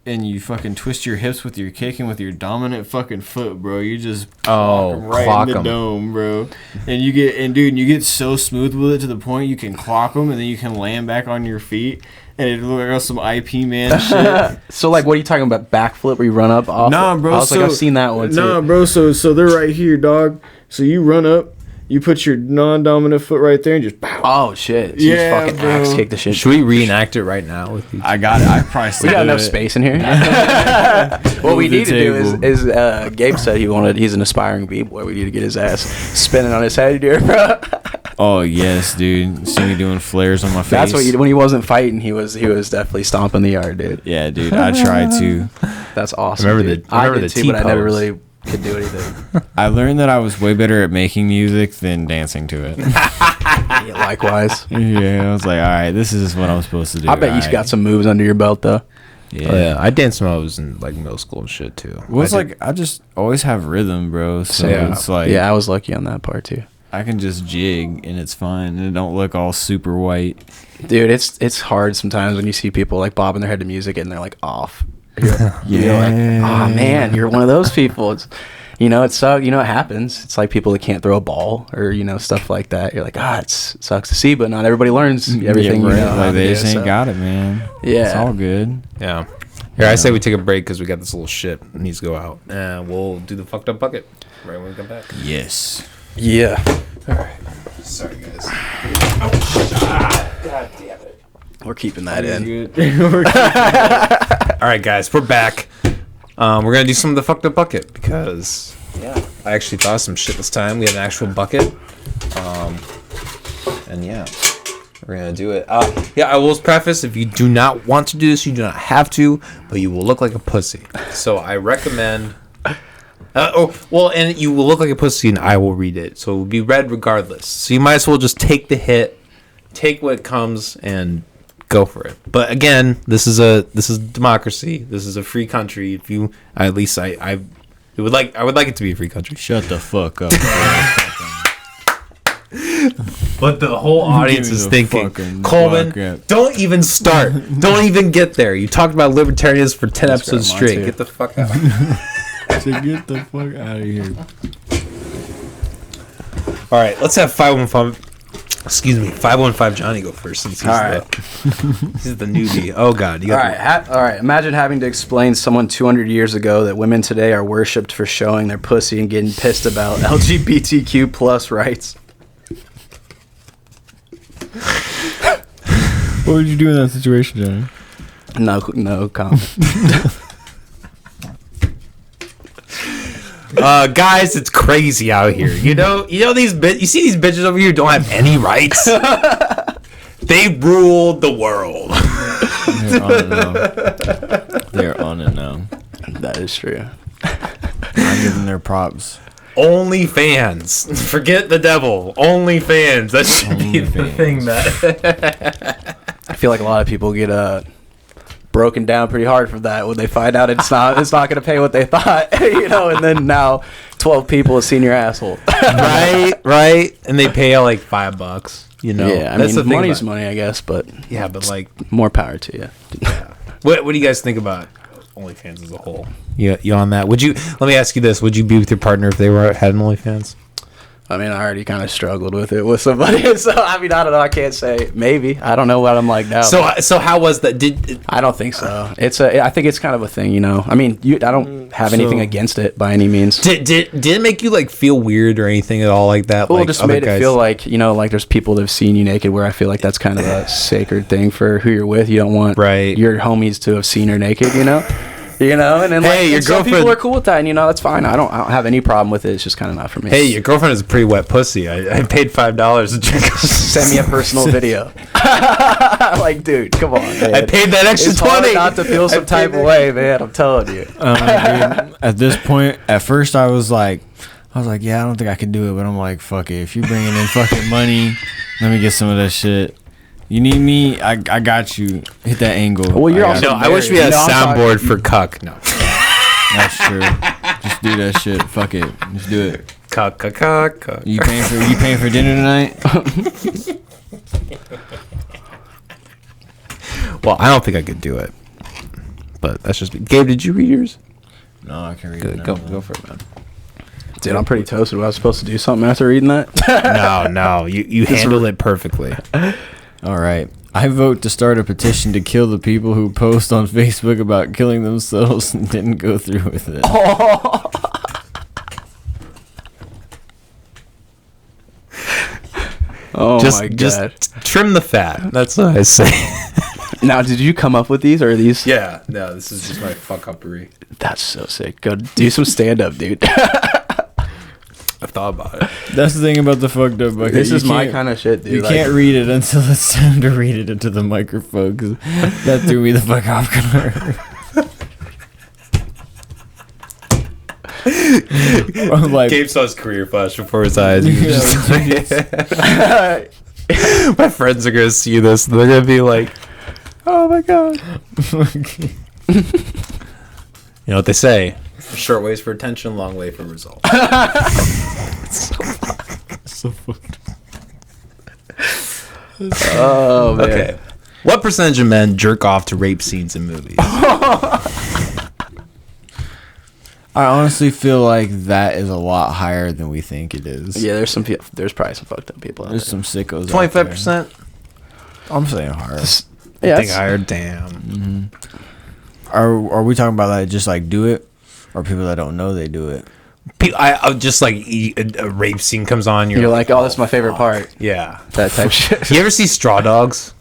And you fucking twist your hips with your kick and with your dominant fucking foot, bro. You just clock 'em right in the dome, bro. And you get so smooth with it to the point you can clock them, and then you can land back on your feet, and it looks like some IP man shit. So like, what are you talking about? Backflip where you run up off? Nah, bro. I was like, I've seen that one too. Nah, bro. So they're right here, dog. So you run up. You put your non-dominant foot right there and just pow. Oh shit! So you just fucking axe kick the shit. Should we reenact it right now with you? I got it. I probably still we got enough space in here. What we need to do is Gabe said he's an aspiring b-boy. We need to get his ass spinning on his head here, bro. Oh yes, dude. See me doing flares on my face. That's what when he wasn't fighting, he was definitely stomping the yard, dude. Yeah, dude. I tried to. That's awesome. I did too, but I never really could do anything. I learned that I was way better at making music than dancing to it. Yeah, likewise. Yeah, I was like, all right, this is what I'm supposed to do. I bet you got some moves under your belt though. Yeah. Oh, yeah. I danced when I was in like middle school and shit too. Well, it's I just always have rhythm, bro. So it's like, yeah, I was lucky on that part too. I can just jig and it's fine, and it don't look all super white. Dude, it's hard sometimes when you see people like bobbing their head to music and they're like off. You're like, oh man, you're one of those people. It's, it happens. It's like people that can't throw a ball or stuff like that. You're like, it sucks to see, but not everybody learns everything. Like they just ain't got it, man. Yeah, it's all good. Yeah. Here, I say we take a break because we got this little shit that needs to go out, and we'll do the fucked up bucket right when we come back. Yes. Yeah. All right. Sorry, guys. God damn it. We're keeping that in. All right, guys, we're back. We're gonna do some of the fucked up bucket because I actually thought of some shit this time. We have an actual bucket, and we're gonna do it. I will preface: if you do not want to do this, you do not have to, but you will look like a pussy. So I recommend. And you will look like a pussy, and I will read it, so it will be read regardless. So you might as well just take the hit, take what comes, and go for it. But again, this is democracy. This is a free country. If you, at least I would like it to be a free country. Shut the fuck up. But the whole audience is thinking, Coleman, don't even start. Don't even get there. You talked about libertarians for 10 episodes straight. Get the fuck out. Get the fuck out of here. All right, let's have 515 Jonny go first since he's he's the newbie. Oh God! All right. Imagine having to explain someone 200 years ago that women today are worshipped for showing their pussy and getting pissed about LGBTQ plus rights. What would you do in that situation, Johnny? No comment. Guys, it's crazy out here. You see these bitches over here don't have any rights. They rule the world. They're on it now. That is true. I'm giving their props. OnlyFans. Forget the devil. OnlyFans. That should be the thing that. I feel like a lot of people get broken down pretty hard for that when they find out it's not going to pay what they thought, and then now 12 people have seen your asshole. right, and they pay out like $5. Yeah, I That's mean, the thing money's about- money, I guess, but Yeah, but like, more power to you. what do you guys think about OnlyFans as a whole? You on that? Let me ask you this: would you be with your partner if they had an OnlyFans? I mean, I already kind of struggled with it with somebody, so I mean, I don't know. I can't say maybe. I don't know what I'm like now. So how was that? I don't think so. I think it's kind of a thing, I mean, I don't have anything against it by any means. Did it make you like feel weird or anything at all like that? Well, like it just made it feel like like there's people that have seen you naked, where I feel like that's kind of a sacred thing for who you're with. You don't want your homies to have seen her naked, and then your some girlfriend, people are cool with that, and that's fine. I don't have any problem with it. It's just kind of not for me. Hey, your girlfriend is a pretty wet pussy. I paid $5 to drink. Send me a personal video. Like, dude, come on, man. I paid that extra it's 20. Hard not to feel some type of way, man. I'm telling you. Dude, at this point, at first I was like, yeah, I don't think I can do it, but I'm like, fuck it. If you're bringing in fucking money, let me get some of that shit. You need me? I got you. Hit that angle. Well, you're also. I wish we had a soundboard for cuck. No, that's true. Just do that shit. Fuck it. Just do it. Cuck. You paying for dinner tonight? Well, I don't think I could do it, but that's just me. Gabe, did you read yours? No, I can't read Good. it. Go for it, man. Dude, I'm pretty toasted. Was I supposed to do something after reading that? No. You handled it perfectly. All right. I vote to start a petition to kill the people who post on Facebook about killing themselves and didn't go through with it. Oh my god. Just trim the fat. That's what I say. Now, did you come up with these, or are these? Yeah. No, this is just my fuck uppery. That's so sick. Go do some stand up, dude. I've thought about it. That's the thing about the fucked up bucket. This You is my can't- kind of shit, dude. You can't read it until it's time to read it into the microphone. 'Cause that threw me the fuck off. I'm like, Gabe saw his career flash before his eyes. He was just like, my friends are gonna see this and they're gonna be like, "Oh my god!" You know what they say? Short ways for attention, long way for results. so fucked. Oh man. Okay. What percentage of men jerk off to rape scenes in movies? I honestly feel like that is a lot higher than we think it is. Yeah, there's probably some fucked up people out There's there. some sickos. 25%. I'm saying higher. Yeah, I think that's- higher. Damn. Are we talking about like just like do it, or people that don't know they do it? I just like a rape scene comes on. You're like, oh, that's my favorite part. Yeah. That type shit. You ever see Straw Dogs?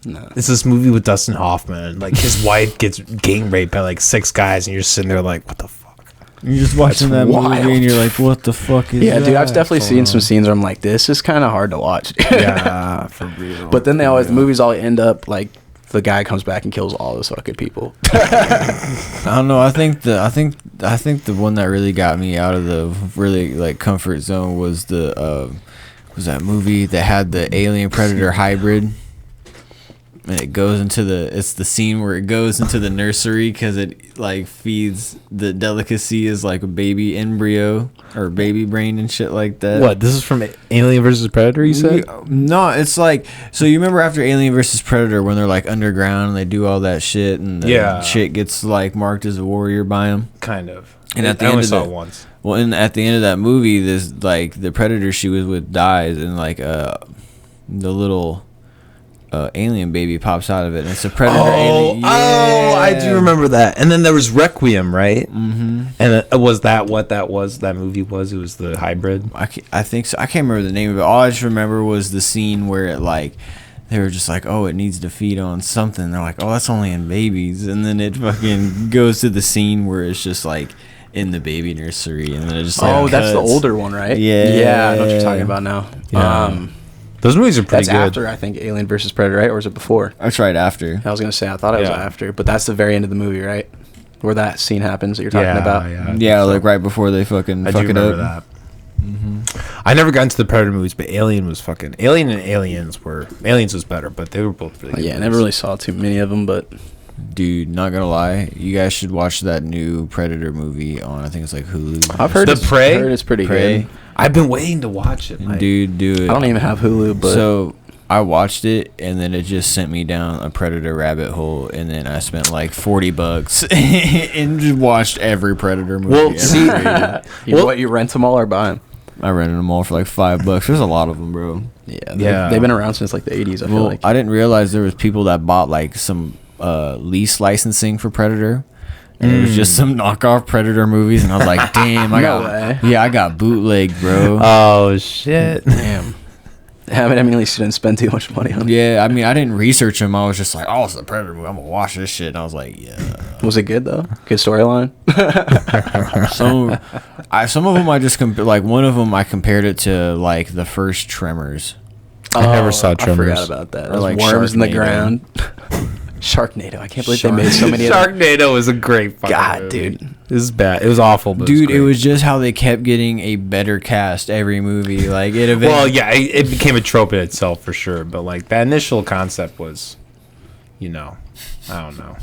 No. It's this movie with Dustin Hoffman. Like his wife gets gang raped by like 6 guys, and you're sitting there like, what the fuck? You're just watching that wild. movie and you're like, what the fuck is Yeah, that? dude, I've definitely seen some scenes where I'm like, this is kind of hard to watch. Yeah, for real. But then the movies all end up like the guy comes back and kills all those fucking people. I don't know. I think the one that really got me out of the really like comfort zone was was that movie that had the alien predator hybrid. And it goes into it's the scene where it goes into the nursery because it like feeds the delicacy is like a baby embryo or baby brain and shit like that. What? This is from Alien versus Predator, you said? No, it's like, so you remember after Alien versus Predator when they're like underground and they do all that shit and the shit gets like marked as a warrior by them? Kind of. And at the I end only of saw the- it once. Well, and at the end of that movie, this like the predator she was with dies and like the little alien baby pops out of it and it's a predator alien. Oh, I do remember that. And then there was Requiem, right? Mm-hmm. And was that what that movie was? It was the hybrid? I think so. I can't remember the name of it. All I just remember was the scene where it like they were just like, oh, it needs to feed on something. They're like, oh, that's only in babies. And then it fucking goes to the scene where it's just like in the baby nursery and then it just like That's the cuts. older one, right? Yeah. I know what you're talking about now. Yeah. Those movies are pretty That's good. after, I think, Alien versus Predator, right? Or is it before? That's right after. I was going to say, I thought it was Yeah. after, but that's the very end of the movie, right? Where that scene happens that you're talking about. Yeah, like right before they fucking I fuck do it remember up. that. I never got into the Predator movies, but Alien was fucking... Alien and Aliens was better, but they were both really good Yeah, I movies. never really saw too many of them, but Dude, not gonna lie, you guys should watch that new Predator movie on, I think it's like Hulu. I've heard The it's, Prey? heard it's pretty Prey. good. I've been waiting to watch it. Like, Dude, do it. I don't even have Hulu, but So I watched it, and then it just sent me down a Predator rabbit hole, and then I spent like $40 and just watched every Predator movie. Well, ever see- created. you rent them all or buy them? I rented them all for like $5. There's a lot of them, bro. Yeah, they've been around since like the 80s. I feel like. I didn't realize there was people that bought like some lease licensing for Predator. And it was just some knockoff Predator movies, and I was like, "Damn, I got bootleg, bro." Oh shit! Damn. I mean, at least you didn't spend too much money on it. Yeah, I mean, I didn't research them. I was just like, "Oh, it's a Predator movie. I'm gonna watch this shit." And I was like, "Yeah." Was it good though? Good storyline. Some of them I just like one of them I compared it to like the first Tremors. I never saw I Tremors. forgot about that. Or Those like worms in the Sharknado. ground. Sharknado. I can't believe they made so many of them. Sharknado was a great fucking God, movie. dude. It was bad. It was awful, but Dude, it great. was just how they kept getting a better cast every movie. Like it eventually. Well, yeah, it became a trope in itself for sure. But like that initial concept was, I don't know.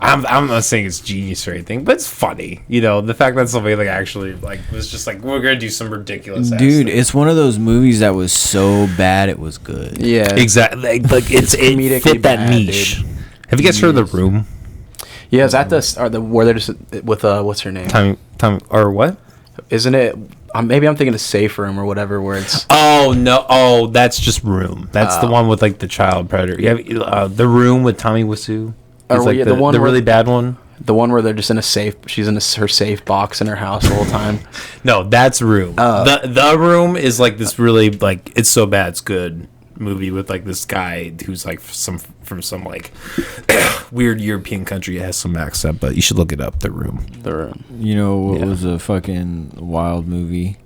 I'm not saying it's genius or anything, but it's funny. The fact that somebody like actually like was just like, we're gonna do some ridiculous. Dude, it's one of those movies that was so bad it was good. Yeah. exactly. Like it comedically fit that bad, niche. Have you guys heard of The Room? Yeah, is that where they're just with what's her name? Time or what? Isn't it? Maybe I'm thinking of Safe Room or whatever, where it's. Oh no! Oh, that's just Room. That's the one with like the child predator. Yeah, The Room with Tommy Wiseau. It's like the one the where- really bad one. The one where they're just in a safe. She's in her safe box in her house the whole time. No, that's Room. The Room is like this really like it's so bad it's good movie with like this guy who's like from some like weird European country. It has some accent, but you should look it up. The Room. The Room. You know what Yeah. was a fucking wild movie?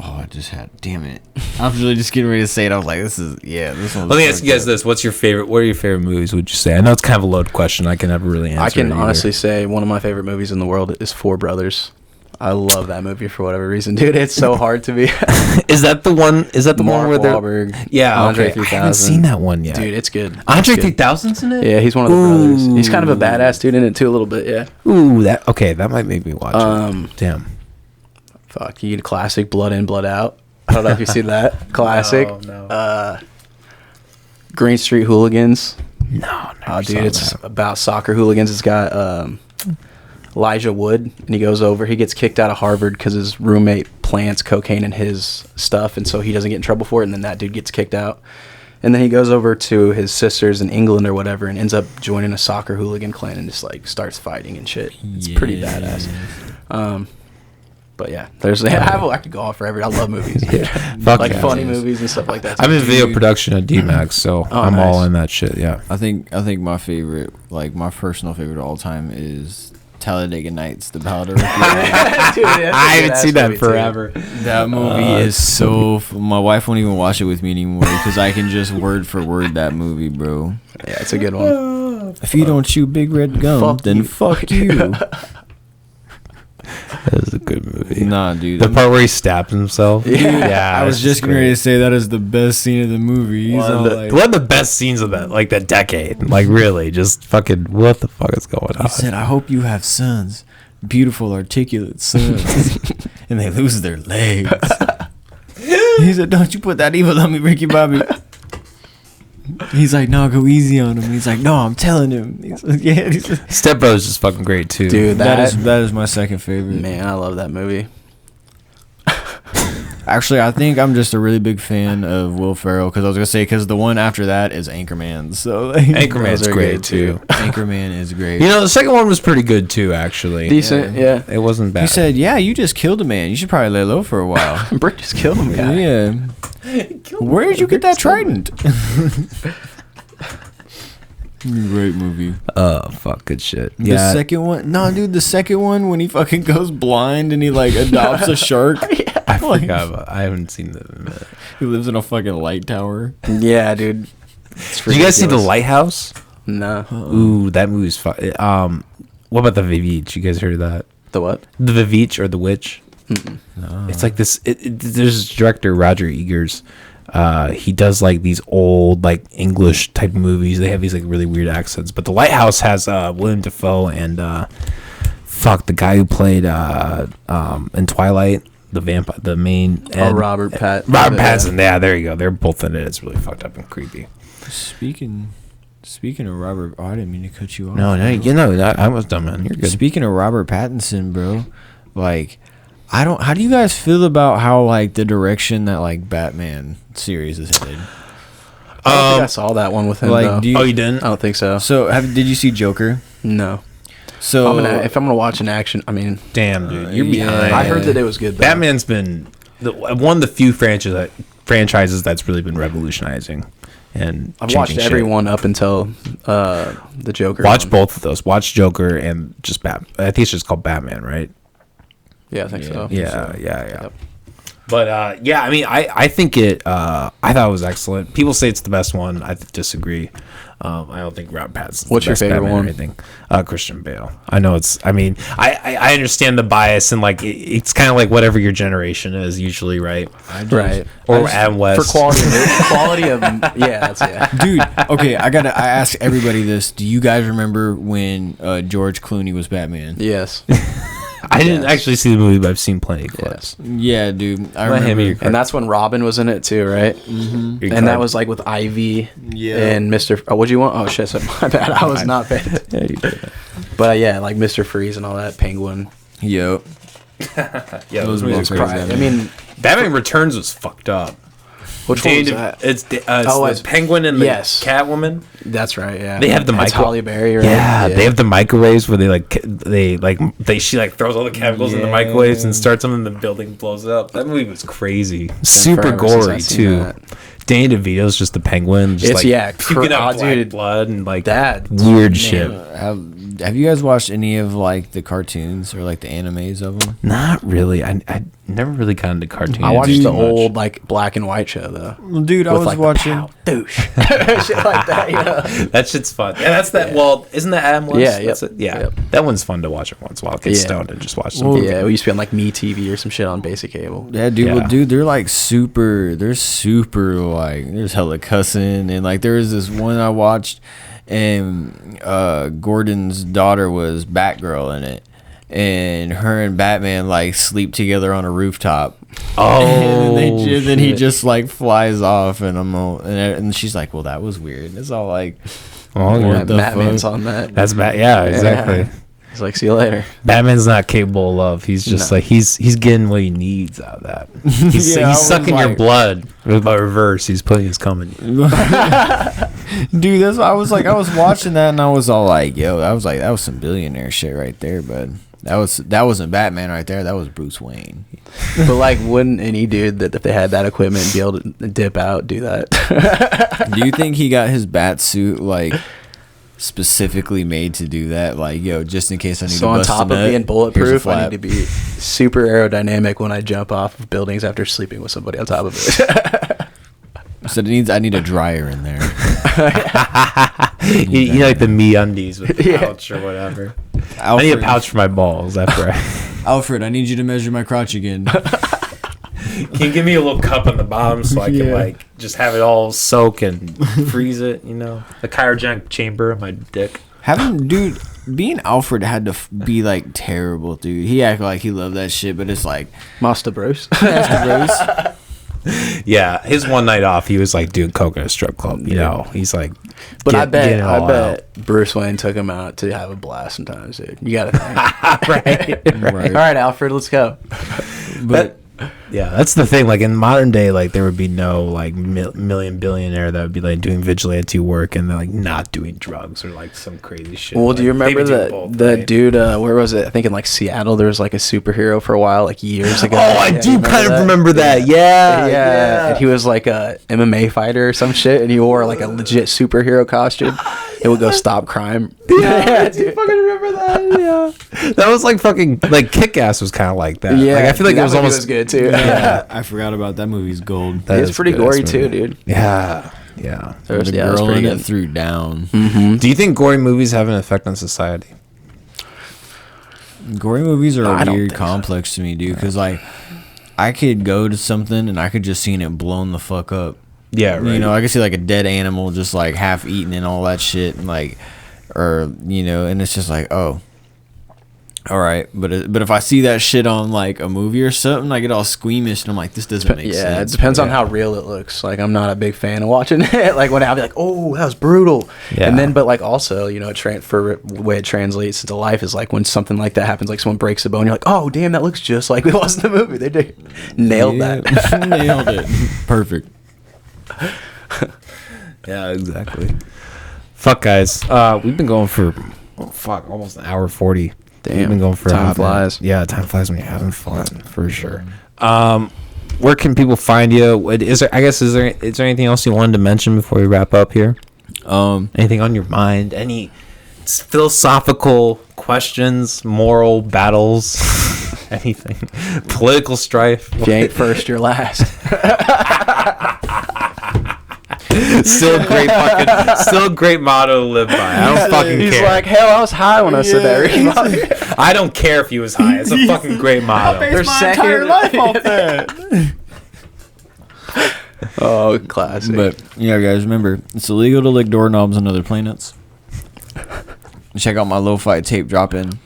Oh, I just had. Damn it! I was really just getting ready to say it. I was like, "This is this one." Let me ask you guys this: What are your favorite movies? Would you say? I know it's kind of a loaded question. I can never really answer. I can it either. honestly say one of my favorite movies in the world is Four Brothers. I love that movie for whatever reason, dude. It's so hard to be. Is that the one? Is that the one where they're? Wahlberg, Yeah, Andre okay. I 3000. haven't seen that one yet. Dude, it's good. Andre It's good. 3000's in it. Yeah, he's one of the brothers. He's kind of a badass dude in it too, a little bit. Yeah. Ooh, that might make me watch it. Damn. Fuck, you get a classic Blood In, Blood Out. I don't know if you've seen that. Classic. No. Green Street Hooligans. No, Dude, it's about soccer hooligans. It's got Elijah Wood, and he goes over. He gets kicked out of Harvard because his roommate plants cocaine in his stuff, and so he doesn't get in trouble for it. And then that dude gets kicked out. And then he goes over to his sisters in England or whatever, and ends up joining a soccer hooligan clan and just like starts fighting and shit. It's pretty badass. But yeah, I could go on forever. I love movies. Fuck Like yeah. funny movies and stuff like that. I'm in video production at DMAX, so I'm nice. all in that shit. Yeah. I think my favorite, like my personal favorite of all time, is Talladega Nights: The Ballad of Ricky Bobby. Dude, that's a I haven't good-ass seen that movie, too. forever. That movie is so. My wife won't even watch it with me anymore because I can just word for word that movie, bro. Yeah, it's a good one. If you don't chew big red gum, Fuck then you. fuck you. That is a good movie. Nah, dude. The part where he stabs himself. Yeah. I was just ready to say that is the best scene of the movie. He's all like, one of the best scenes of that decade. Like really, just fucking what the fuck is going on? he said, "I hope you have sons, beautiful, articulate sons, and they lose their legs." He said, "Don't you put that evil on me, Ricky Bobby." He's like, "No, go easy on him." He's like, "No, I'm telling him." He's like, "Yeah." He's like, Step Brothers is fucking great too. Dude, that is my second favorite. Man, I love that movie. Actually, I think I'm just a really big fan of Will Ferrell because I was gonna say because the one after that is Anchorman. So like, Anchorman's Those are great good, too. Anchorman is great. You know, the second one was pretty good too. Actually, Decent, yeah. It wasn't bad. He said, "Yeah, you just killed a man. You should probably lay low for a while." Brick just killed him, guy. Yeah. Where did you get that trident? Great movie. Fuck, good shit. The second one, no, dude. The second one when he fucking goes blind and he like adopts a shark. I forgot about. I haven't seen that in a minute. He lives in a fucking light tower. Yeah, dude. Did you guys see The Lighthouse? No. Ooh, that movie's fun. What about The Vivitch? You guys heard of that? The what? The Vivitch or The Witch? No. It's like this. There's this director Roger Egers. He does like these old like English type movies. They have these like really weird accents. But The Lighthouse has William Dafoe and the guy who played in Twilight, the main Robert Pattinson. Yeah, there you go. They're both in it. It's really fucked up and creepy. Speaking of Robert, I didn't mean to cut you off. No, I was done, man. You're good. Speaking of Robert Pattinson, bro, like, how do you guys feel about how like the direction that like Batman series is headed? I don't think I saw that one with him. Like, though. you didn't? I don't think so. So, did you see Joker? No. So, if I'm gonna watch an action, I mean, damn, dude, you're yeah. behind. I heard that it was good. Though. Batman's been one of the few franchises that's really been revolutionizing. And I've watched every one up until the Joker. Watch one. both of those. Watch Joker and just Batman. I think it's just called Batman, right? Yeah, I think so. Yeah. Yep. But I mean, I think it. I thought it was excellent. People say it's the best one. I disagree. I don't think Robert Pattinson's What's the best your favorite Batman one? or anything. Christian Bale. I know it's. I mean, I understand the bias and like it's kind of like whatever your generation is usually, right? Right. Or Adam West For quality of dude. Okay, I ask everybody this. Do you guys remember when George Clooney was Batman? Yes. I didn't actually see the movie, but I've seen plenty of clips. Yeah, dude. I Let him remember. hear And that's when Robin was in it too, right? Mm-hmm. And that was like with Ivy and Mr. Oh, what'd you want? Oh shit, so my bad. I was not paying. Yeah, you did. But yeah, like Mr. Freeze and all that, Penguin. Yep. Yeah, Those those movies movies are are crazy. crazy. I mean, Batman Returns was fucked up. which one was that? It's Oh, the it's- Penguin and the yes. Catwoman. That's right. Yeah. They have the It's micro- Halle Berry, right? Yeah, they have the microwaves where she throws all the chemicals in the microwaves and starts them and the building blows up. That movie was crazy. Super forever since gory I've seen too. that. Danny DeVito's just the Penguin, just puking up black dude, blood and like that weird man. shit. Have you guys watched any of like the cartoons or like the animes of them? Not really. I never really got into cartoons. I watched too the much. old like black and white show though. Well, dude, I With, was like, the watching. pow, douche, shit like that. You know? That shit's fun. Yeah, that's that. Well, isn't that Adam West? Yeah, That's yep. it. Yeah, Yep. that one's fun to watch it once in a while. Get Yeah. stoned and just watch some. Well, Yeah, we used to be on like Me TV or some shit on basic cable. Yeah, dude. Yeah. Well, dude, they're like super. They're super like. There's hella cussing and like there was this one I watched, and Gordon's daughter was Batgirl in it, and her and Batman like sleep together on a rooftop. Oh, and then he shit. just like flies off, and and she's like, "Well, that was weird." It's all like, Oh, Yeah, yeah. the Batman's fuck? on that. That's bad. Yeah, exactly. He's like, see you later. Batman's not capable of love. He's just No. like he's getting what he needs out of that. He's, Yeah, I he's was sucking your like- blood. By reverse, he's putting his cum in you. Dude, that's I was watching that and I was all like, "Yo, I was like, that was some billionaire shit right there, bud. That wasn't Batman right there. That was Bruce Wayne." But like, wouldn't any dude that if they had that equipment be able to dip out do that? Do you think he got his bat suit like specifically made to do that? Like, yo, just in case I need So to on bust top a of nut, being here's a bulletproof, I flap. need to be super aerodynamic when I jump off of buildings after sleeping with somebody on top of it. So I need a dryer in there. you like the me undies with the pouch or whatever. I need a pouch for my balls after I. Alfred, I need you to measure my crotch again. Can you give me a little cup on the bottom so I can like just have it all soak and freeze it? You know, the cryogenic chamber of my dick. Being Alfred had to be like terrible, dude. He acted like he loved that shit, but it's like, Master Bros. Yeah, his one night off, he was like doing coke at a strip club. You know, he's like. But I getting it all bet Bruce Wayne took him out to have a blast sometimes, dude. You gotta think. right. All right, Alfred, let's go. but Yeah, that's the thing. Like in modern day, like there would be no like million billionaire that would be like doing vigilante work and they're like not doing drugs or like some crazy shit. Well, Like, do you remember they would do both, the right? dude? Where was it? I think in like Seattle, there was like a superhero for a while, like years ago. Oh, I Yeah, do you kind of that? remember that. Yeah, Yeah, and he was like a MMA fighter or some shit, and he wore like a legit superhero costume. It would go stop crime. Yeah, do you fucking remember that? Yeah, that was like fucking like Kick Ass was kind of like that. Yeah, like, I feel like that it was movie almost good too. yeah, I forgot about that movie's gold. That It's is pretty good ass gory too, movie. dude. Yeah, yeah. There was- The yeah, it was girl pretty in it good. threw down. Do you think gory movies have an effect on society? Gory movies are I a don't weird think so. complex to me, dude. Because like, I could go to something and I could just seen it blown the fuck up. Yeah, right. You know, I could see like a dead animal just like half eaten and all that shit, and like, or you know, and it's just like, oh, all right. But if I see that shit on like a movie or something, I get all squeamish and I'm like, this doesn't make sense. Yeah, it depends on how real it looks. Like, I'm not a big fan of watching it. Like, when I'll be like, oh, that was brutal. Yeah. And then, but like also, you know, for the way it translates into life is like when something like that happens, like someone breaks a bone, you're like, oh, damn, that looks just like it was in the movie. They did nailed that. Nailed it. Perfect. Yeah, exactly. Fuck, guys. We've been going for almost an hour 40. Damn, we've been going for time flies. Yeah, time flies when you're having fun, for sure. Where can people find you? Is there anything else you wanted to mention before we wrap up here? Anything on your mind? Any philosophical questions, moral battles, anything, political strife? If you ain't first, you're last. Still a great motto to live by. I don't fucking care. He's like, hell, I was high when I said that. I don't care if he was high. It's a fucking great motto. There's my entire life off that. Oh, classic. But yeah, guys, remember, it's illegal to lick doorknobs on other planets. Check out my lo-fi tape drop-in.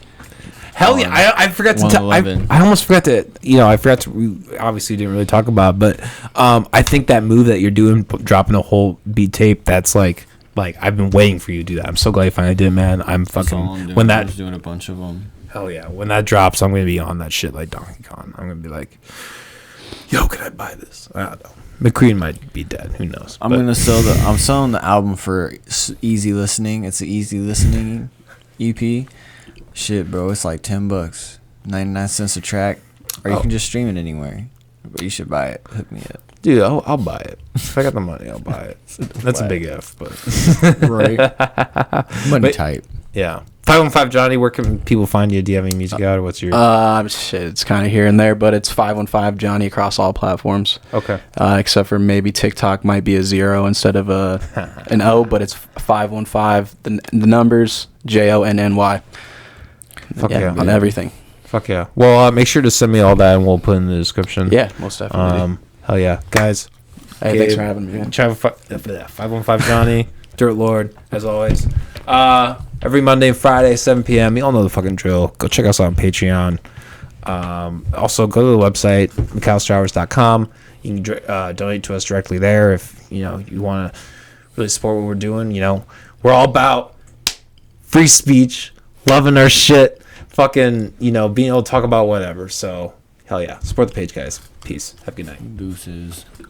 Hell yeah! I forgot to tell. I almost forgot to. I forgot to. We obviously didn't really talk about it, but I think that move that you're doing, dropping a whole beat tape, that's like I've been waiting for you to do that. I'm so glad you finally did it, man. I'm fucking when that. I was doing a bunch of them. Hell yeah! When that drops, I'm gonna be on that shit like Donkey Kong. I'm gonna be like, yo, can I buy this? I don't know. McCrean might be dead. Who knows? I'm selling the album for easy listening. It's an easy listening EP. Shit, bro, it's like $10, 99 cents a track, or you can just stream it anywhere. But you should buy it. Hook me up, dude. I'll buy it if I got the money. I'll buy it. That's a big if, but right. Money type. Yeah. 515 Jonny. Where can people find you? Do you have any music out, or what's your? Shit, it's kind of here and there, but it's 515 Jonny across all platforms. Okay. Except for maybe TikTok might be a 0 instead of an O, but it's 515. The numbers JONNY. Fuck yeah, on everything. Fuck yeah. Well, make sure to send me all that, and we'll put it in the description. Yeah, most definitely. Hell yeah, guys. Hey, thanks for having me. Man. 515 Jonny, Dirt Lxrd, as always. Every Monday and Friday, 7 p.m. You all know the fucking drill. Go check us out on Patreon. Also, go to the website, McAllisterHours.com. You can donate to us directly there if you want to really support what we're doing. We're all about free speech, loving our shit, fucking, being able to talk about whatever. So, hell yeah. Support the page, guys. Peace. Have a good night. Deuces.